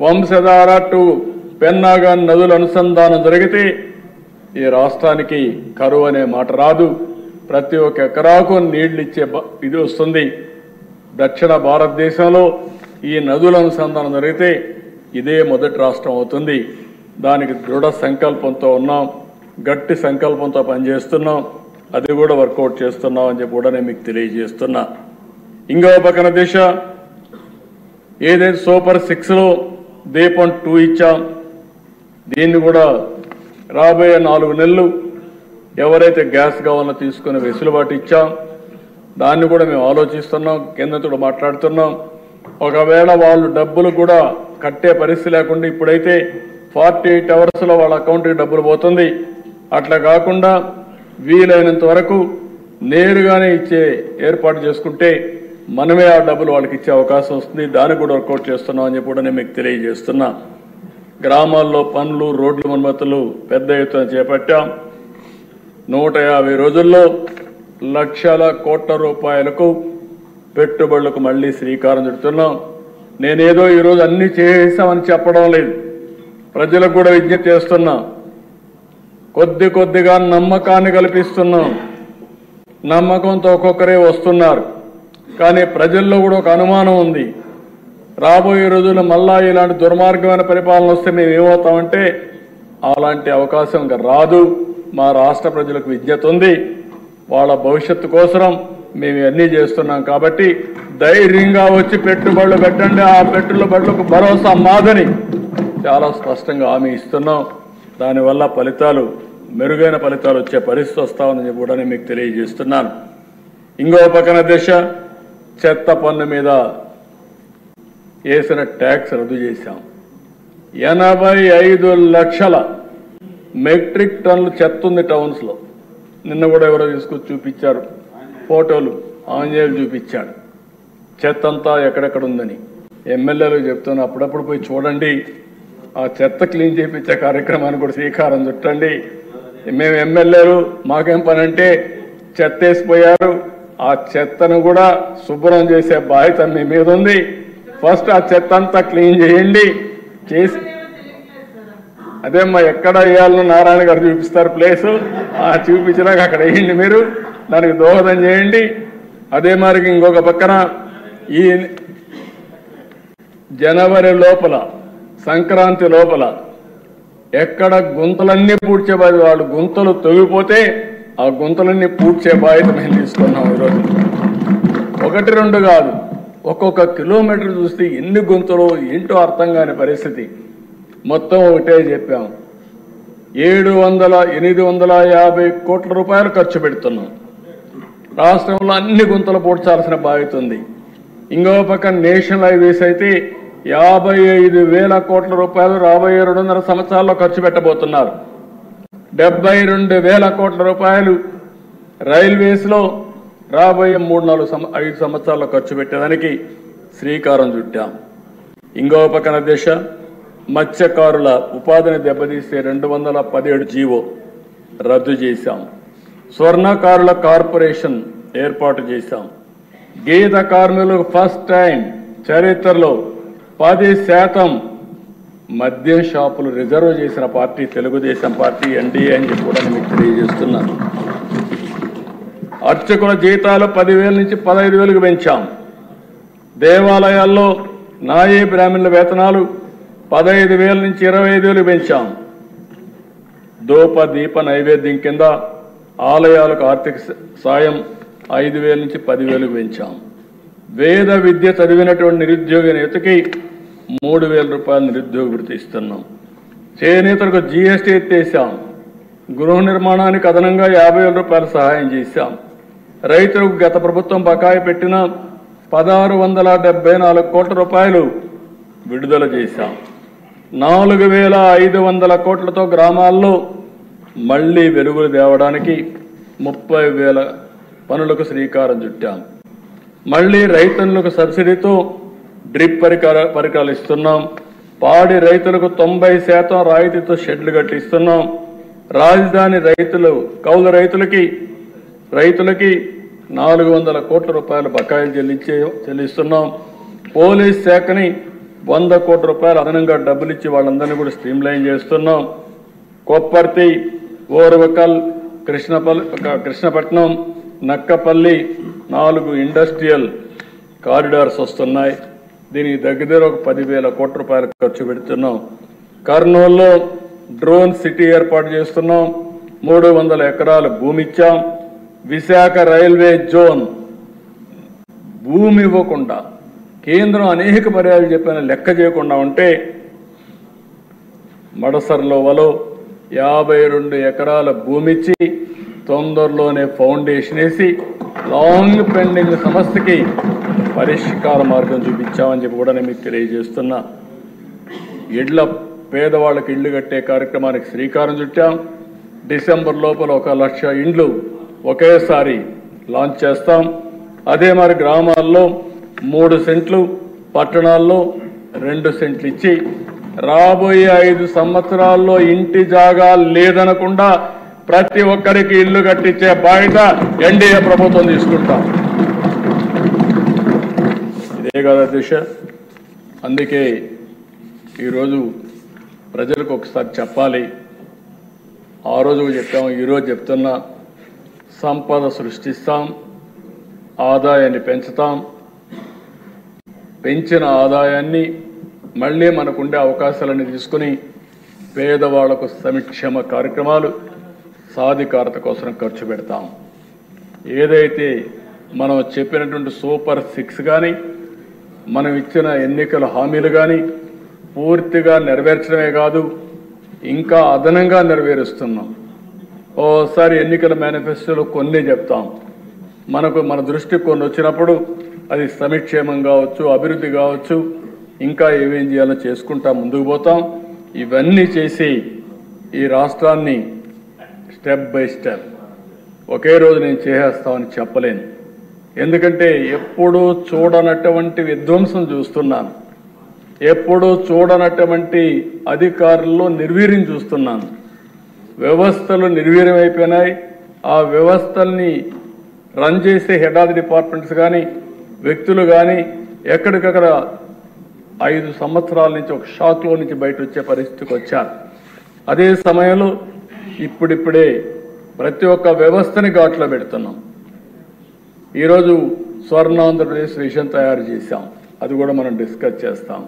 వంశధార టు పెన్నాగా నదుల అనుసంధానం జరిగితే ఈ రాష్ట్రానికి కరువు అనే మాట రాదు. ప్రతి ఒక్క ఎకరాకు నీళ్లు ఇచ్చే ఇది వస్తుంది. దక్షిణ భారతదేశంలో ఈ నదుల అనుసంధానం జరిగితే ఇదే మొదటి రాష్ట్రం అవుతుంది. దానికి దృఢ సంకల్పంతో ఉన్నాం, గట్టి సంకల్పంతో పనిచేస్తున్నాం. అది కూడా వర్కౌట్ చేస్తున్నాం అని చెప్పి కూడా నేను మీకు తెలియజేస్తున్నా. ఇంకో పక్కన దిశ ఏదైతే సూపర్ 6లో దీపం 2 ఇచ్చాం, దీన్ని కూడా రాబోయే 4 నెలలు ఎవరైతే గ్యాస్ కావాలో తీసుకునే వెసులుబాటు ఇచ్చాం. దాన్ని కూడా మేము ఆలోచిస్తున్నాం, కేంద్రంతో మాట్లాడుతున్నాం. ఒకవేళ వాళ్ళు డబ్బులు కూడా కట్టే పరిస్థితి లేకుండా ఇప్పుడైతే 48 అవర్స్లో వాళ్ళ అకౌంట్కి డబ్బులు పోతుంది. అట్లా కాకుండా వీలైనంత వరకు నేరుగానే ఇచ్చే ఏర్పాటు చేసుకుంటే మనమే ఆ డబ్బులు వాళ్ళకి ఇచ్చే అవకాశం వస్తుంది. దాన్ని కూడా వర్కౌట్ చేస్తున్నాం అని చెప్పి కూడా నేను మీకు తెలియజేస్తున్నా. గ్రామాల్లో పనులు, రోడ్లు, మరమ్మతులు పెద్ద ఎత్తున చేపట్టాం. 150 రోజుల్లో లక్షల కోట్ల రూపాయలకు పెట్టుబడులకు మళ్ళీ శ్రీకారం చుడుతున్నాం. నేనేదో ఈరోజు అన్ని చేసామని చెప్పడం లేదు, ప్రజలకు కూడా విజ్ఞప్తి చేస్తున్నా. కొద్ది కొద్దిగా నమ్మకాన్ని కల్పిస్తున్నాం. నమ్మకంతో ఒక్కొక్కరే వస్తున్నారు. కానీ ప్రజల్లో కూడా ఒక అనుమానం ఉంది. రాబోయే రోజుల్లో మళ్ళా ఇలాంటి దుర్మార్గమైన పరిపాలన వస్తే మేము ఏమవుతామంటే అలాంటి అవకాశం ఇంకా రాదు. మా రాష్ట్ర ప్రజలకు విజ్ఞత ఉంది. వాళ్ళ భవిష్యత్తు కోసం మేము ఇవన్నీ చేస్తున్నాం. కాబట్టి ధైర్యంగా వచ్చి పెట్టుబడులు పెట్టండి. ఆ పెట్టుబడులకు భరోసా మాదని చాలా స్పష్టంగా హామీ ఇస్తున్నాం. దానివల్ల ఫలితాలు మెరుగైన ఫలితాలు వచ్చే పరిస్థితి వస్తామని కూడా నేను మీకు తెలియజేస్తున్నాను. ఇంకో పక్కన దిశ చెత్త పన్ను మీద వేసిన ట్యాక్స్ రద్దు చేశాం. 85 లక్షల మెట్రిక్ టన్నులు చెత్త ఉంది టౌన్స్లో. నిన్న కూడా ఎవరో తీసుకొచ్చి చూపించారు ఫోటోలు, ఆంజనేయులు చూపించాడు చెత్త అంతా ఎక్కడెక్కడ ఉందని. ఎమ్మెల్యేలు చెప్తున్నా అప్పుడప్పుడు పోయి చూడండి, ఆ చెత్త క్లీన్ చేయించే కార్యక్రమాన్ని కూడా శ్రీకారం చుట్టండి. మేము ఎమ్మెల్యేలు మాకేం పని అంటే చెత్త వేసిపోయారు, ఆ చెత్తను కూడా శుభ్రం చేసే బాధ్యత మీ మీద ఉంది. ఫస్ట్ ఆ చెత్త అంతా క్లీన్ చేయండి. చేసి అదే మా ఎక్కడ వేయాలని నారాయణ గారు చూపిస్తారు ప్లేసు, చూపించినాక అక్కడ వేయండి. మీరు దానికి దోహదం చేయండి. అదే మరి ఇంకొక పక్కన ఈ జనవరి లోపల సంక్రాంతి లోపల ఎక్కడ గుంతలన్నీ పూడ్చే బాధ్యత, వాళ్ళు గుంతలు తొగిపోతే ఆ గుంతలన్నీ పూడ్చే బాధ్యత మేము తీసుకున్నాం. ఈరోజు 1-2 కాదు, ఒక్కొక్క కిలోమీటర్ చూస్తే ఎన్ని గుంతలు ఏంటో అర్థం కాని పరిస్థితి. మొత్తం ఒకటే చెప్పాం, 850 కోట్ల రూపాయలు ఖర్చు పెడుతున్నాం. రాష్ట్రంలో అన్ని గుంతలు పూడ్చాల్సిన బాధ్యత ఉంది. ఇంకో పక్క నేషనల్ హైవేస్ అయితే 55,000 కోట్ల రూపాయలు రాబోయే 2.5 సంవత్సరాల్లో ఖర్చు పెట్టబోతున్నారు. 72,000 కోట్ల రూపాయలు రైల్వేస్లో రాబోయే 3-4-5 సంవత్సరాల్లో ఖర్చు పెట్టేదానికి శ్రీకారం చుట్టాం. ఇంకో పక్కన దిశ మత్స్యకారుల ఉపాధిని దెబ్బతీసే 217 జీవో రద్దు చేశాం. స్వర్ణకారుల కార్పొరేషన్ ఏర్పాటు చేశాం. గీత కార్మికులకు ఫస్ట్ టైం చరిత్రలో 10% మద్యం షాపులు రిజర్వ్ చేసిన పార్టీ తెలుగుదేశం పార్టీ, ఎన్డీఏ అని చెప్పి కూడా మీకు తెలియజేస్తున్నాను. అర్చకుల జీతాలు 10,000 నుంచి 15,000కు పెంచాం. దేవాలయాల్లో నాయీ బ్రాహ్మణుల వేతనాలు 15,000 నుంచి 25,000కు పెంచాం. ధూప దీప నైవేద్యం కింద ఆలయాలకు ఆర్థిక సాయం 5,000 నుంచి 10,000కు పెంచాం. వేద విద్య చదివినటువంటి నిరుద్యోగ నేతకి 3,000 రూపాయలు నిరుద్యోగ వృత్తి ఇస్తున్నాం. చేనేతలకు జీఎస్టీ ఎత్తేసాం. గృహ నిర్మాణానికి అదనంగా 50,000 రూపాయలు సహాయం చేశాం. రైతులకు గత ప్రభుత్వం బకాయి పెట్టిన 1,674 కోట్ల రూపాయలు విడుదల చేశాం. 4,500 కోట్లతో గ్రామాల్లో మళ్లీ వెలుగులు తేవడానికి 30,000 పనులకు శ్రీకారం చుట్టాం. మళ్లీ రైతులకు సబ్సిడీతో డ్రిప్ పరికరాలు ఇస్తున్నాం. పాడి రైతులకు 90% రాయితీతో షెడ్లు కట్టిస్తున్నాం. రాజధాని రైతులు కౌలు రైతులకి 400 కోట్ల రూపాయలు బకాయిలు చెల్లిస్తున్నాం. పోలీస్ శాఖని 100 కోట్ల రూపాయలు అదనంగా డబ్బులు ఇచ్చి వాళ్ళందరినీ కూడా స్ట్రీమ్లైన్ చేస్తున్నాం. కొప్పర్తి, ఓర్వకల్, కృష్ణపట్నం, నక్కపల్లి 4 ఇండస్ట్రియల్ కారిడార్స్ వస్తున్నాయి. దీనికి దగ్గర ఒక 10,000 కోట్ల రూపాయలు ఖర్చు పెడుతున్నాం. కర్నూలులో డ్రోన్ సిటీ ఏర్పాటు చేస్తున్నాం. 300 ఎకరాల భూమి ఇచ్చాం. విశాఖ రైల్వే జోన్ భూమి ఇవ్వకుండా కేంద్రం అనేక పర్యాలు చెప్పిన లెక్క చేయకుండా ఉంటే మడసర్లోవలో 52 ఎకరాల భూమి ఇచ్చి తొందరలోనే ఫౌండేషన్ వేసి లాంగ్ పెండింగ్ సమస్యకి పరిష్కార మార్గం చూపించామని చెప్పి కూడా నేను మీకు తెలియజేస్తున్నా. పేదవాళ్ళకి ఇళ్లు కట్టే కార్యక్రమానికి శ్రీకారం చుట్టాం. డిసెంబర్ లోపల 1,00,000 ఇండ్లు ఒకేసారి లాంచ్ చేస్తాం. అదే మరి గ్రామాల్లో 3 సెంట్లు, పట్టణాల్లో 2 సెంట్లు ఇచ్చి రాబోయే 5 సంవత్సరాల్లో ఇంటి జాగా లేదనకుండా ప్రతి ఒక్కరికి ఇల్లు కట్టించే బాధ్యత ఎన్డీఏ ప్రభుత్వం తీసుకుంటాం. ఇదే కదా దిశ. అందుకే ఈరోజు ప్రజలకు ఒకసారి చెప్పాలి, ఆ రోజు చెప్పాం, ఈరోజు చెప్తున్నా, సంపద సృష్టిస్తాం, ఆదాయాన్ని పెంచుతాం. పెంచిన ఆదాయాన్ని మళ్ళీ మనకుండే అవకాశాలను తీసుకుని పేదవాళ్లకు సంక్షేమ కార్యక్రమాలు, సాధికారత కోసం ఖర్చు పెడతాం. ఏదైతే మనం చెప్పినటువంటి సూపర్ 6 కానీ, మనం ఇచ్చిన ఎన్నికల హామీలు కానీ పూర్తిగా నెరవేర్చడమే కాదు, ఇంకా అదనంగా నెరవేరుస్తున్నాం. ఓసారి ఎన్నికల మేనిఫెస్టోలో కొన్ని చెప్తాం, మన దృష్టికి కొన్ని వచ్చినప్పుడు అది సంక్షేమం కావచ్చు, అభివృద్ధి కావచ్చు, ఇంకా ఏమేం చేయాలో చేసుకుంటా ముందుకు పోతాం. ఇవన్నీ చేసి ఈ రాష్ట్రాన్ని స్టెప్ బై స్టెప్ ఒకే రోజు నేను చేసేస్తామని చెప్పలేను. ఎందుకంటే ఎప్పుడూ చూడనటువంటి విధ్వంసం చూస్తున్నాను, ఎప్పుడూ చూడనటువంటి అధికారుల్లో నిర్వీర్యం చూస్తున్నాను. వ్యవస్థలు నిర్వీర్యమైపోయినాయి. ఆ వ్యవస్థల్ని రన్ చేసే హెడ్ ఆఫ్ ది డిపార్ట్మెంట్స్ కానీ, వ్యక్తులు కానీ ఎక్కడికక్కడ 5 సంవత్సరాల నుంచి ఒక షాక్లో నుంచి బయట వచ్చే పరిస్థితికి వచ్చారు. అదే సమయంలో ఇప్పుడిప్పుడే ప్రతి ఒక్క వ్యవస్థని ఘాట్లో పెడుతున్నాం. ఈరోజు స్వర్ణాంధ్రప్రదేశ్ విజన్ తయారు చేశాం, అది కూడా మనం డిస్కస్ చేస్తాం.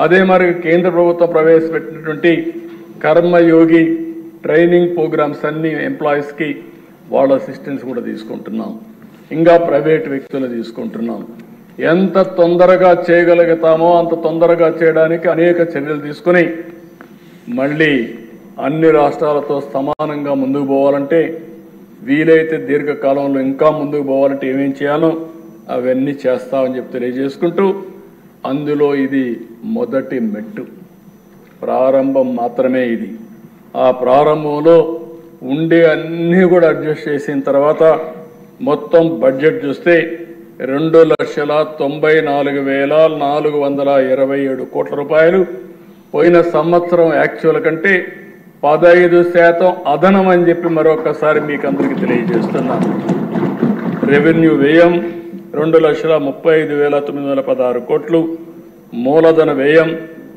అదే మరి కేంద్ర ప్రభుత్వం ప్రవేశపెట్టినటువంటి కర్మయోగి ట్రైనింగ్ ప్రోగ్రామ్స్ అన్ని ఎంప్లాయీస్కి వాళ్ళ అసిస్టెన్స్ కూడా తీసుకుంటున్నాం. ఇంకా ప్రైవేట్ వ్యక్తులు తీసుకుంటున్నాం. ఎంత తొందరగా చేయగలుగుతామో అంత తొందరగా చేయడానికి అనేక చర్యలు తీసుకుని మళ్ళీ అన్ని రాష్ట్రాలతో సమానంగా ముందుకు పోవాలంటే, వీలైతే దీర్ఘకాలంలో ఇంకా ముందుకు పోవాలంటే ఏమేం చేయాలో అవన్నీ చేస్తామని చెప్పి తెలియజేసుకుంటూ, అందులో ఇది మొదటి మెట్టు, ప్రారంభం మాత్రమే ఇది. ఆ ప్రారంభంలో ఉండే అన్నీ కూడా అడ్జస్ట్ చేసిన తర్వాత మొత్తం బడ్జెట్ చూస్తే 2,94,427 కోట్ల రూపాయలు. పోయిన సంవత్సరం యాక్చువల్ కంటే 15% అదనం అని చెప్పి మరొకసారి మీకు అందరికీ తెలియజేస్తున్నాను. రెవెన్యూ వ్యయం 2,35,916 కోట్లు, మూలధన వ్యయం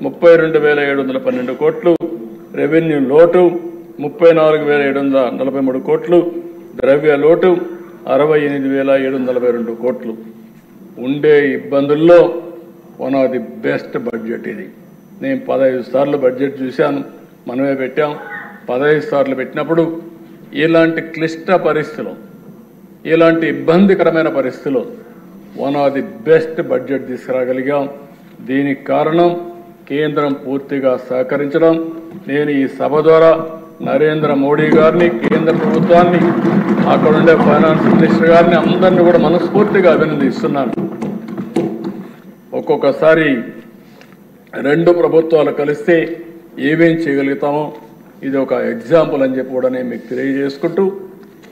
32,712 కోట్లు, రెవెన్యూ లోటు 34,743 కోట్లు, ద్రవ్య లోటు 68,742 కోట్లు. ఉండే ఇబ్బందుల్లో one of the best budget ఇది. నేను 15 సార్లు బడ్జెట్ చూశాను, మనమే పెట్టాం. 15 సార్లు పెట్టినప్పుడు ఇలాంటి క్లిష్ట పరిస్థితులు, ఇలాంటి ఇబ్బందికరమైన పరిస్థితులు one of the best budget తీసుకురాగలిగాం. దీనికి కారణం కేంద్రం పూర్తిగా సహకరించడం. నేను ఈ సభ ద్వారా నరేంద్ర మోడీ గారిని, కేంద్ర ప్రభుత్వాన్ని, అక్కడ ఉండే ఫైనాన్స్ మినిస్టర్ గారిని అందరినీ కూడా మనస్ఫూర్తిగా అభినందిస్తున్నాను. ఒక్కొక్కసారి 2 ప్రభుత్వాలు కలిస్తే ఏమేం చేయగలుగుతామో ఇది ఒక ఎగ్జాంపుల్ అని చెప్పి కూడా నేను మీకు తెలియజేసుకుంటూ,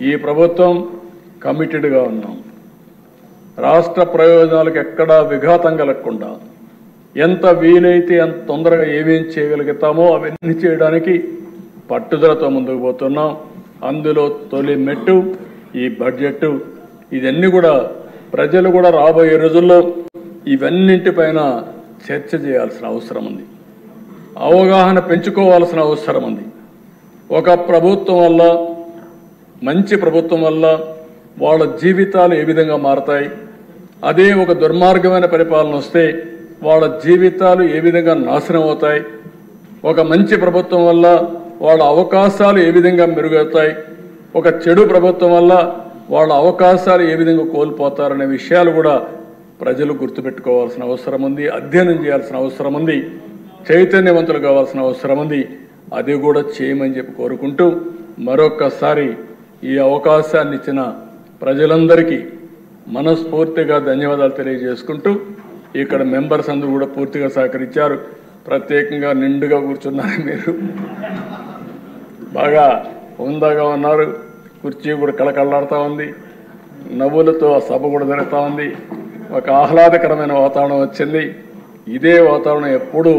ఈ ప్రభుత్వం కమిటెడ్గా ఉన్నాం. రాష్ట్ర ప్రయోజనాలకు ఎక్కడా విఘాతం కలగకుండా ఎంత వీలైతే అంత తొందరగా ఏమేం చేయగలుగుతామో అవన్నీ చేయడానికి పట్టుదలతో ముందుకు పోతున్నాం. అందులో తొలి మెట్టు ఈ బడ్జెట్. ఇవన్నీ కూడా ప్రజలు కూడా రాబోయే రోజుల్లో ఇవన్నింటిపైన చర్చ చేయాల్సిన అవసరం ఉంది, అవగాహన పెంచుకోవాల్సిన అవసరం ఉంది. ఒక ప్రభుత్వం వల్ల, మంచి ప్రభుత్వం వల్ల వాళ్ళ జీవితాలు ఏ విధంగా మారతాయి, అదే ఒక దుర్మార్గమైన పరిపాలన వస్తే వాళ్ళ జీవితాలు ఏ విధంగా నాశనం అవుతాయి, ఒక మంచి ప్రభుత్వం వల్ల వాళ్ళ అవకాశాలు ఏ విధంగా మెరుగవుతాయి, ఒక చెడు ప్రభుత్వం వల్ల వాళ్ళ అవకాశాలు ఏ విధంగా కోల్పోతారనే విషయాలు కూడా ప్రజలు గుర్తుపెట్టుకోవాల్సిన అవసరం ఉంది, అధ్యయనం చేయాల్సిన అవసరం ఉంది, చైతన్యవంతులు కావాల్సిన అవసరం ఉంది. అది కూడా చేయమని చెప్పి కోరుకుంటూ మరొక్కసారి ఈ అవకాశాన్ని ఇచ్చిన ప్రజలందరికీ మనస్ఫూర్తిగా ధన్యవాదాలు తెలియజేసుకుంటూ, ఇక్కడ మెంబర్స్ అందరూ కూడా పూర్తిగా సహకరించారు. ప్రత్యేకంగా నిండుగా కూర్చున్నారు, మీరు బాగా హుందాగా ఉన్నారు. కుర్చీ కూడా కళకళలాడుతూ ఉంది, నవ్వులతో ఆ సభ కూడా జరుగుతూ ఉంది. ఒక ఆహ్లాదకరమైన వాతావరణం వచ్చింది. ఇదే వాతావరణం ఎప్పుడూ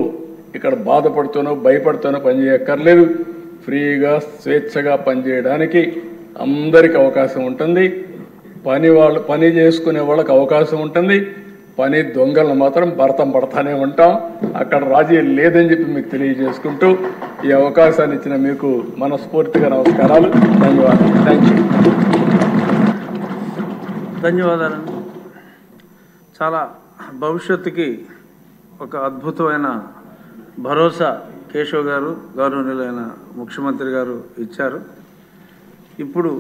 ఇక్కడ బాధపడుతూనో భయపడుతూనో పనిచేయక్కర్లేదు. ఫ్రీగా స్వేచ్ఛగా పనిచేయడానికి అందరికీ అవకాశం ఉంటుంది. పని చేసుకునే వాళ్ళకి అవకాశం ఉంటుంది. పని దొంగలను మాత్రం భర్తం పడతానే ఉంటాం. అక్కడ రాజీ లేదని చెప్పి మీకు తెలియజేసుకుంటూ ఈ అవకాశాన్ని ఇచ్చిన మీకు మనస్ఫూర్తిగా నమస్కారాలు, ధన్యవాదాలు. Thank you. ధన్యవాదాలండి. చాలా భవిష్యత్తుకి ఒక అద్భుతమైన భరోసా కేశవ్ గారు, గౌరవనీయులైన ముఖ్యమంత్రి గారు ఇచ్చారు. ఇప్పుడు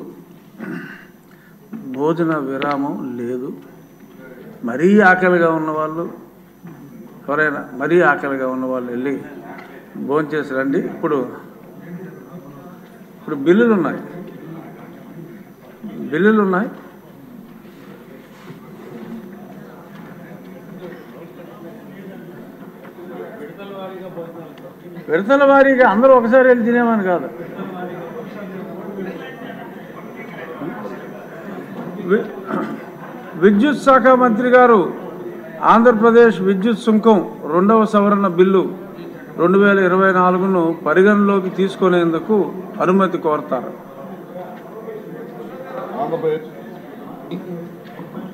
భోజన విరామం లేదు. మరీ ఆకలిగా ఉన్నవాళ్ళు ఎవరైనా మరీ ఆకలిగా ఉన్నవాళ్ళు వెళ్ళి భోంచేసి రండి. ఇప్పుడు బిల్లులు ఉన్నాయి. విడతల వారీగా అందరూ ఒకసారి వెళ్ళి తినేమని కాదు. విద్యుత్ శాఖ మంత్రి గారు ఆంధ్రప్రదేశ్ విద్యుత్ సుంకం 2వ సవరణ బిల్లు 2024ను పరిగణలోకి తీసుకునేందుకు అనుమతి కోరతారు. ఆంధ్రప్రదేశ్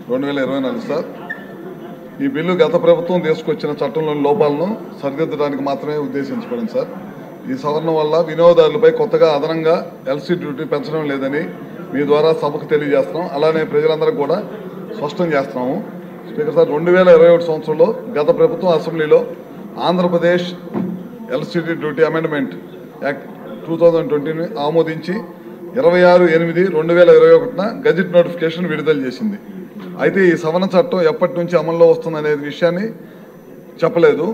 2024 సార్. ఈ బిల్లు గత ప్రభుత్వం తీసుకొచ్చిన చట్టంలోని లోపాలను సరిదిద్దడానికి మాత్రమే ఉద్దేశించబడింది సార్. ఈ సవరణ వల్ల వినియోగదారులపై కొత్తగా అదనంగా ఎల్సీ డ్యూటీ పెంచడం లేదని మీ ద్వారా సభకు తెలియజేస్తున్నాం. అలానే ప్రజలందరికీ కూడా స్పష్టం చేస్తున్నాము. స్పీకర్ సార్, 2021 సంవత్సరంలో గత ప్రభుత్వం అసెంబ్లీలో Andhra Pradesh LCD duty amendment act 2020ని ఆమోదించి 26/8/2021 గజెట్ నోటిఫికేషన్ విడుదల చేసింది. అయితే ఈ సవరణ చట్టం ఎప్పటి నుంచి అమల్లో వస్తుందనే విషయాన్ని చెప్పలేదు.